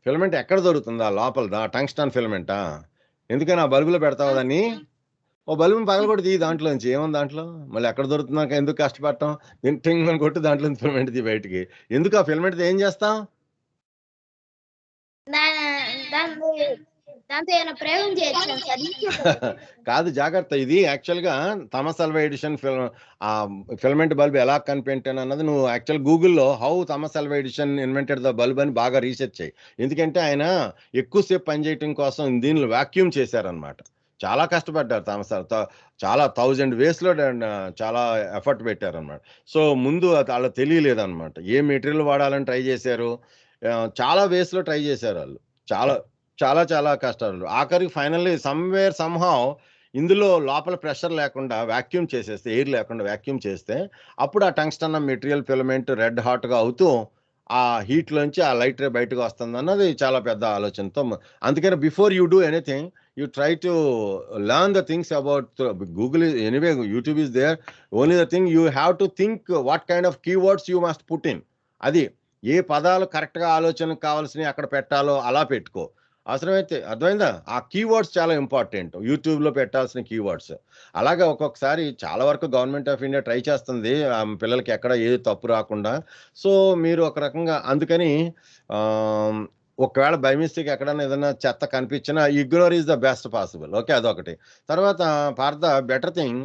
Filament ఎక్కడ దొరుకుతుందా? లోపలదా? టంగ్స్టన్ ఫిలమెంటా? ఎందుకని ఆ బల్బులో పెడతావు దాన్ని? ఓ బల్బుని పగలగొట్టి తీయి దాంట్లోంచి. ఏముంది దాంట్లో? మళ్ళీ ఎక్కడ దొరుకుతున్నాక ఎందుకు కష్టపడటం? టింగ్ అని కొట్టి దాంట్లో ఫిలమెంట్ తీ బయటికి. ఎందుకు ఆ ఫిలమెంట్ ఏం చేస్తాం? దాంతో ఏమైనా ప్రయోగం చేయొచ్చు? కాదు జాగ్రత్త. ఇది యాక్చువల్‌గా Thomas Alva Edison filament bulb ఎలా కనిపెట్టాను అన్నది నువ్వు యాక్చువల్ గూగుల్‌లో how Thomas Alva Edison invented the bulb అని బాగా రీసెర్చ్ చేయి. ఎందుకంటే ఆయన ఎక్కువసేపు పనిచేయటం కోసం దీనిలో వాక్యూమ్ చేశారనమాట. చాలా కష్టపడ్డారు చాలా 1000 వేస్‌లో చాలా ఎఫర్ట్ పెట్టారనమాట. సో ముందు వాళ్ళకి తెలియలేదనమాట. ఏ మెటీరియల్ వాడాలని ట్రై చేశారు. చాలా వేస్‌లో ట్రై చేశారు వాళ్ళు. చాలా కష్టాలు. ఆఖరికి ఫైనల్లీ సమ్‌వేర్ సమ్‌హౌ ఇందులో లోపల ప్రెషర్ లేకుండా వాక్యూమ్ చేసేస్తే, ఎయిర్ లేకుండా వాక్యూమ్ చేస్తే అప్పుడు ఆ టంగ్స్టన్ మెటీరియల్ ఫిలమెంట్ రెడ్ హాట్‌గా అవుతూ ఆ హీట్‌లోంచి ఆ లైట్ రే బయటకు వస్తుందన్నది చాలా పెద్ద ఆలోచనతో అందుకని before you do anything you try to learn the things about Google is anyway, YouTube is there. Only the thing you have to think what kind of keywords you must put in. అది ఏ పదాలు కరెక్ట్‌గా ఆలోచనకు కావాల్సినవి అక్కడ పెట్టాలో అలా పెట్టుకో. అవసరమైతే అర్థమైందా? ఆ కీవర్డ్స్ చాలా ఇంపార్టెంట్. యూట్యూబ్‌లో పెట్టాల్సిన కీవర్డ్స్. అలాగా ఒక్కొక్కసారి చాలా వరకు గవర్నమెంట్ ఆఫ్ ఇండియా ట్రై చేస్తుంది. పిల్లలకి ఎక్కడ ఏది తప్పు రాకుండా. సో, మీరు ఒక రకంగా అందుకని ఆహ్, ఒకవేళ బై మిస్టేక్ ఎక్కడన్నా ఏదన్నా చెత్త కనిపించినా ignore is the best possible. Okay. అదొకటి. తర్వాత పార్థ బెటర్ థింగ్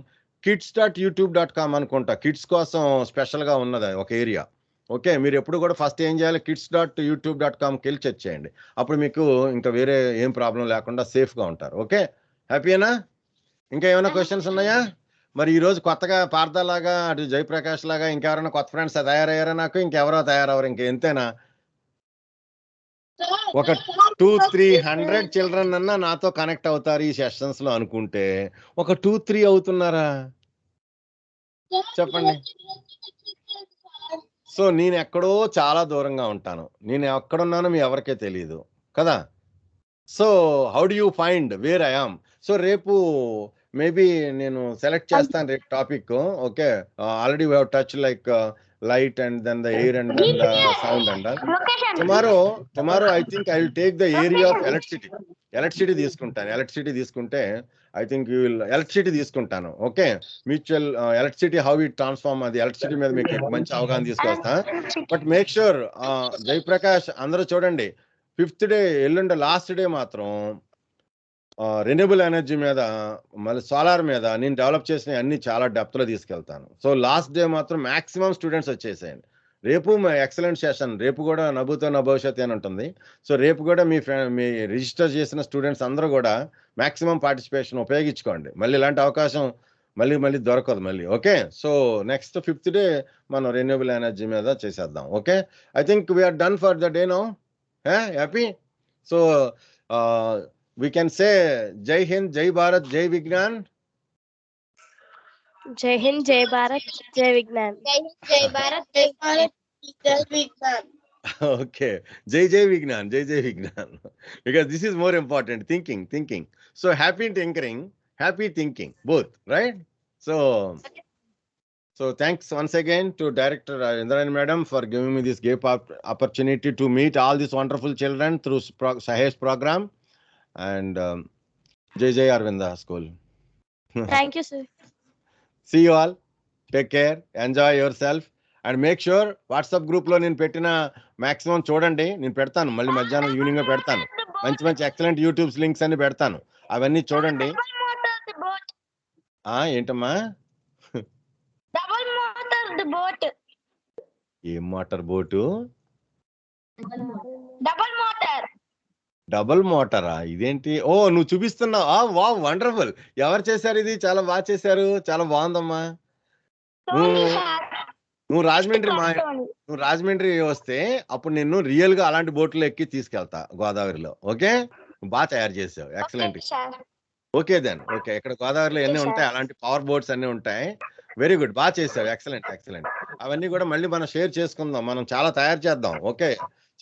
kids.youtube.com అనుకుంటా. కిడ్స్ కోసం స్పెషల్‌గా ఉన్నది ఒక ఏరియా. ఓకే. మీరెప్పుడు కూడా ఫస్ట్ ఏం చేయాలి kids.youtube.comకెళ్ళి చెక్ చేయండి. అప్పుడు మీకు ఇంకా వేరే ఏం ప్రాబ్లమ్ లేకుండా సేఫ్‌గా ఉంటారు. ఓకే. హ్యాపీయేనా? ఇంకా ఏమైనా క్వెషన్స్ ఉన్నాయా? మరి ఈరోజు కొత్తగా పార్థలాగా, అటు జయప్రకాష్ లాగా ఇంకెవరైనా కొత్త ఫ్రెండ్స్ తయారయ్యారా నాకు? ఇంకెవరో తయారవ్వరు ఇంక ఇంతేనా? ఒక 200-300 చిల్డ్రన్ అన్నా నాతో కనెక్ట్ అవుతారు ఈ సెషన్స్‌లో అనుకుంటే, ఒక 2-3 అవుతున్నారా? చెప్పండి. సో, నేనెక్కడో చాలా దూరంగా ఉంటాను. నేను ఎక్కడున్నానో మీ ఎవరికీ తెలీదు. కదా! So, how do you find where I am? So, రేపు మేబీ నేను సెలెక్ట్ చేస్తాను రేపు టాపిక్కు. Okay. Already we have touched like light and then the air and then the sound and all. Tomorrow I think I will take the area of electricity. Electricity తీసుకుంటాను. Electricity తీసుకుంటే I think you will electricity తీసుకుంటాను. Okay. Mutual electricity how it transform అది electricity మీద మీకు మంచి అవగాహన తీసుకొస్తా. But make sure Jayaprakash అందరూ చూడండి. 5th డే ఎల్లుండి లాస్ట్ డే మాత్రం రెన్యూబుల్ ఎనర్జీ మీద మళ్ళీ సోలార్ మీద నేను డెవలప్ చేసినవి అన్ని చాలా డెప్త్‌లో తీసుకెళ్తాను. సో, లాస్ట్ డే మాత్రం మాక్సిమం స్టూడెంట్స్ వచ్చేసేయండి. రేపు ఎక్సలెంట్ సెషన్. రేపు కూడా నభూతో నభవిష్యతి అని ఉంటుంది. సో, రేపు కూడా మీ రిజిస్టర్ చేసిన స్టూడెంట్స్ అందరూ కూడా మాక్సిమం పార్టిసిపేషన్ ఉపయోగించుకోండి. మళ్ళీ ఇలాంటి అవకాశం మళ్ళీ దొరకదు మళ్ళీ. Okay. So, next 5th day మనం రెన్యూబుల్ ఎనర్జీ మీద చేసేద్దాం. Okay. I think we are done for the day now. Happy? So, we can say Jai Hind, Jai Bharat, Jai Vignan. Jai Hind, Jai Bharat, Jai Vignan. జై భారత్ జై భారత్ జై Vignan. Okay. Jai Vignan, Jai Vignan. Because this is more important. Thinking. So, happy tinkering, happy thinking, both, right? So thanks once again to Director Indrani Madam for giving me this great opportunity to meet all these wonderful children through Sahesh program. And Jai Arvinda School. Thank you, sir. See you all. Take care. Enjoy yourself. And make sure WhatsApp group లో నేను పెట్టిన maximum చూడండి. నేను పెడతాను మళ్ళీ మధ్యాహ్నం evening పెడతాను. మంచి ఎక్సలెంట్ యూట్యూబ్ లింక్స్ అన్ని పెడతాను. అవన్నీ చూడండి. ఏంటమ్మా? ఏం మోటార్ బోటు? డబుల్ మోటారా? ఇదేంటి? ఓ నువ్వు చూపిస్తున్నావు. Wow wonderful. ఎవరు చేశారు ఇది? చాలా బాగా చేశారు. చాలా బాగుందమ్మా. నువ్వు రాజమండ్రి వస్తే అప్పుడు నిన్ను రియల్ గా అలాంటి బోట్లో ఎక్కి తీసుకెళ్తా గోదావరిలో. ఓకే. బాగా తయారు చేసావు. ఎక్సలెంట్. Okay then. ఓకే. ఇక్కడ గోదావరిలో ఎన్ని ఉంటాయి అలాంటి పవర్ బోట్స్ అన్ని ఉంటాయి. Very good. బాగా చేసావు. ఎక్సలెంట్. అవన్నీ కూడా మళ్ళీ మనం షేర్ చేసుకుందాం. మనం చాలా తయారు చేద్దాం. ఓకే.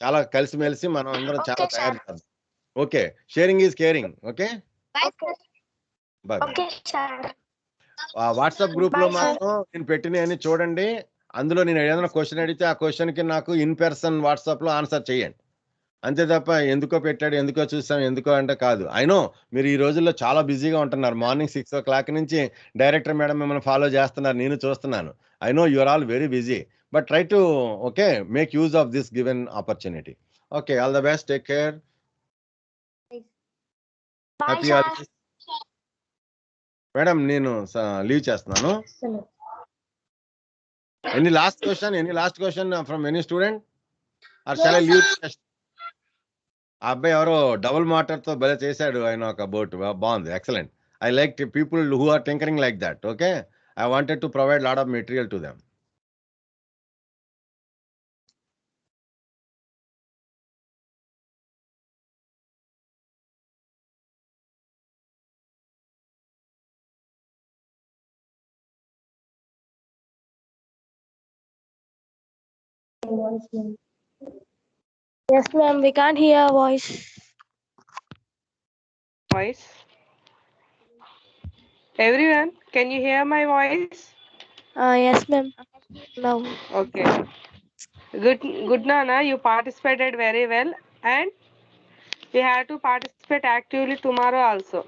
చాలా కలిసిమెలిసి మనం అందరం చాలా తయారు చేద్దాం. Okay. Sharing is caring. Okay. Bye. WhatsApp group లో మాత్రం నేను పెట్టినవన్నీ చూడండి. అందులో నేను ఏదైనా క్వశ్చన్ అడిగితే ఆ క్వశ్చన్ కి నాకు ఇన్ పర్సన్ వాట్సాప్ లో ఆన్సర్ చేయండి. అంతే తప్ప ఎందుకో పెట్టాడు, ఎందుకో చూసాం, ఎందుకో అంటే కాదు. అయినో మీరు ఈ రోజుల్లో చాలా బిజీగా ఉంటున్నారు. మార్నింగ్ 6 o'clock నుంచి డైరెక్టర్ మేడం మిమ్మల్ని ఫాలో చేస్తున్నారు. నేను చూస్తున్నాను. I know you are all very busy. But try to okay make use of this given opportunity. Okay. All the best. Take care. Happy holidays. Madam నేను leave చేస్తున్నాను. Any last question from any student or shall I leave? ఆ అబ్బాయి ఎవరో double motor తో భలే చేశాడు. ఆయన ఒక బోట్ బాగుంది. Excellent. I like people who are tinkering like that. Okay. I wanted to provide lot of material to them. Yes, ma'am. We can't hear your voice. Voice. Everyone, can you hear my voice? Yes, ma'am. Now. Okay. Good, Nana. You participated very well, and You have to participate actively tomorrow also.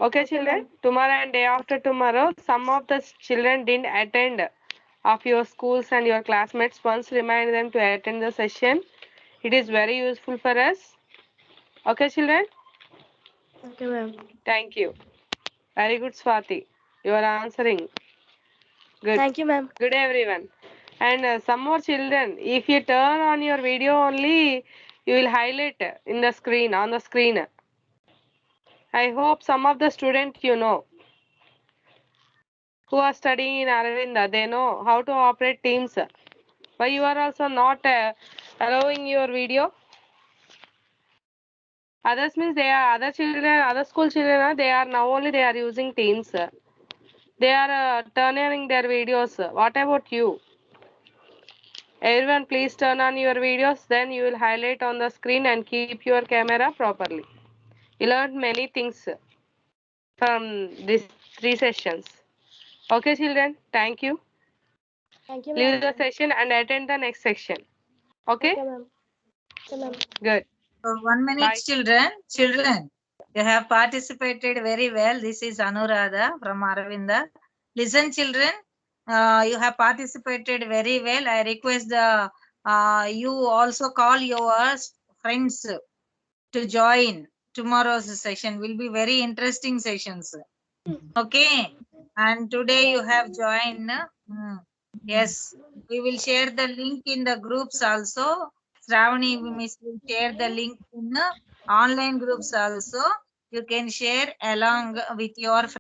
Okay, children? Tomorrow and day after tomorrow, some of the children didn't attend of your schools and your classmates. Once remind them to attend the session. It is very useful for us. Okay, children? Okay, ma'am. Thank you. Very good, Swati. You are answering. Good. Thank you, ma'am. Good, everyone. And some more children, if you turn on your video only, you will highlight in the screen, on the screen. I hope some of the students you know who are studying in Aravinda, they know how to operate Teams. Why you are also not allowing your video? Others means they are other children, other school children, they are now only they are using Teams. They are turning their videos. What about you? Everyone, please turn on your videos. Then you will highlight on the screen and keep your camera properly. You learned many things from these 3 sessions. Okay, children. Thank you. Thank you, Leave ma'am. the session and attend the next section. Okay? Okay, ma'am. Okay, ma'am. Good. 1 minute, Bye. children. Children, you have participated very well. This is Anuradha from Aravinda. Listen, children, you have participated very well. I request the you also call your friends to join tomorrow's session. Will be very interesting sessions. Okay, and today you have joined. Yes, we will share the link in the groups also. Shravani Miss will share the link in the online groups also. You can share along with your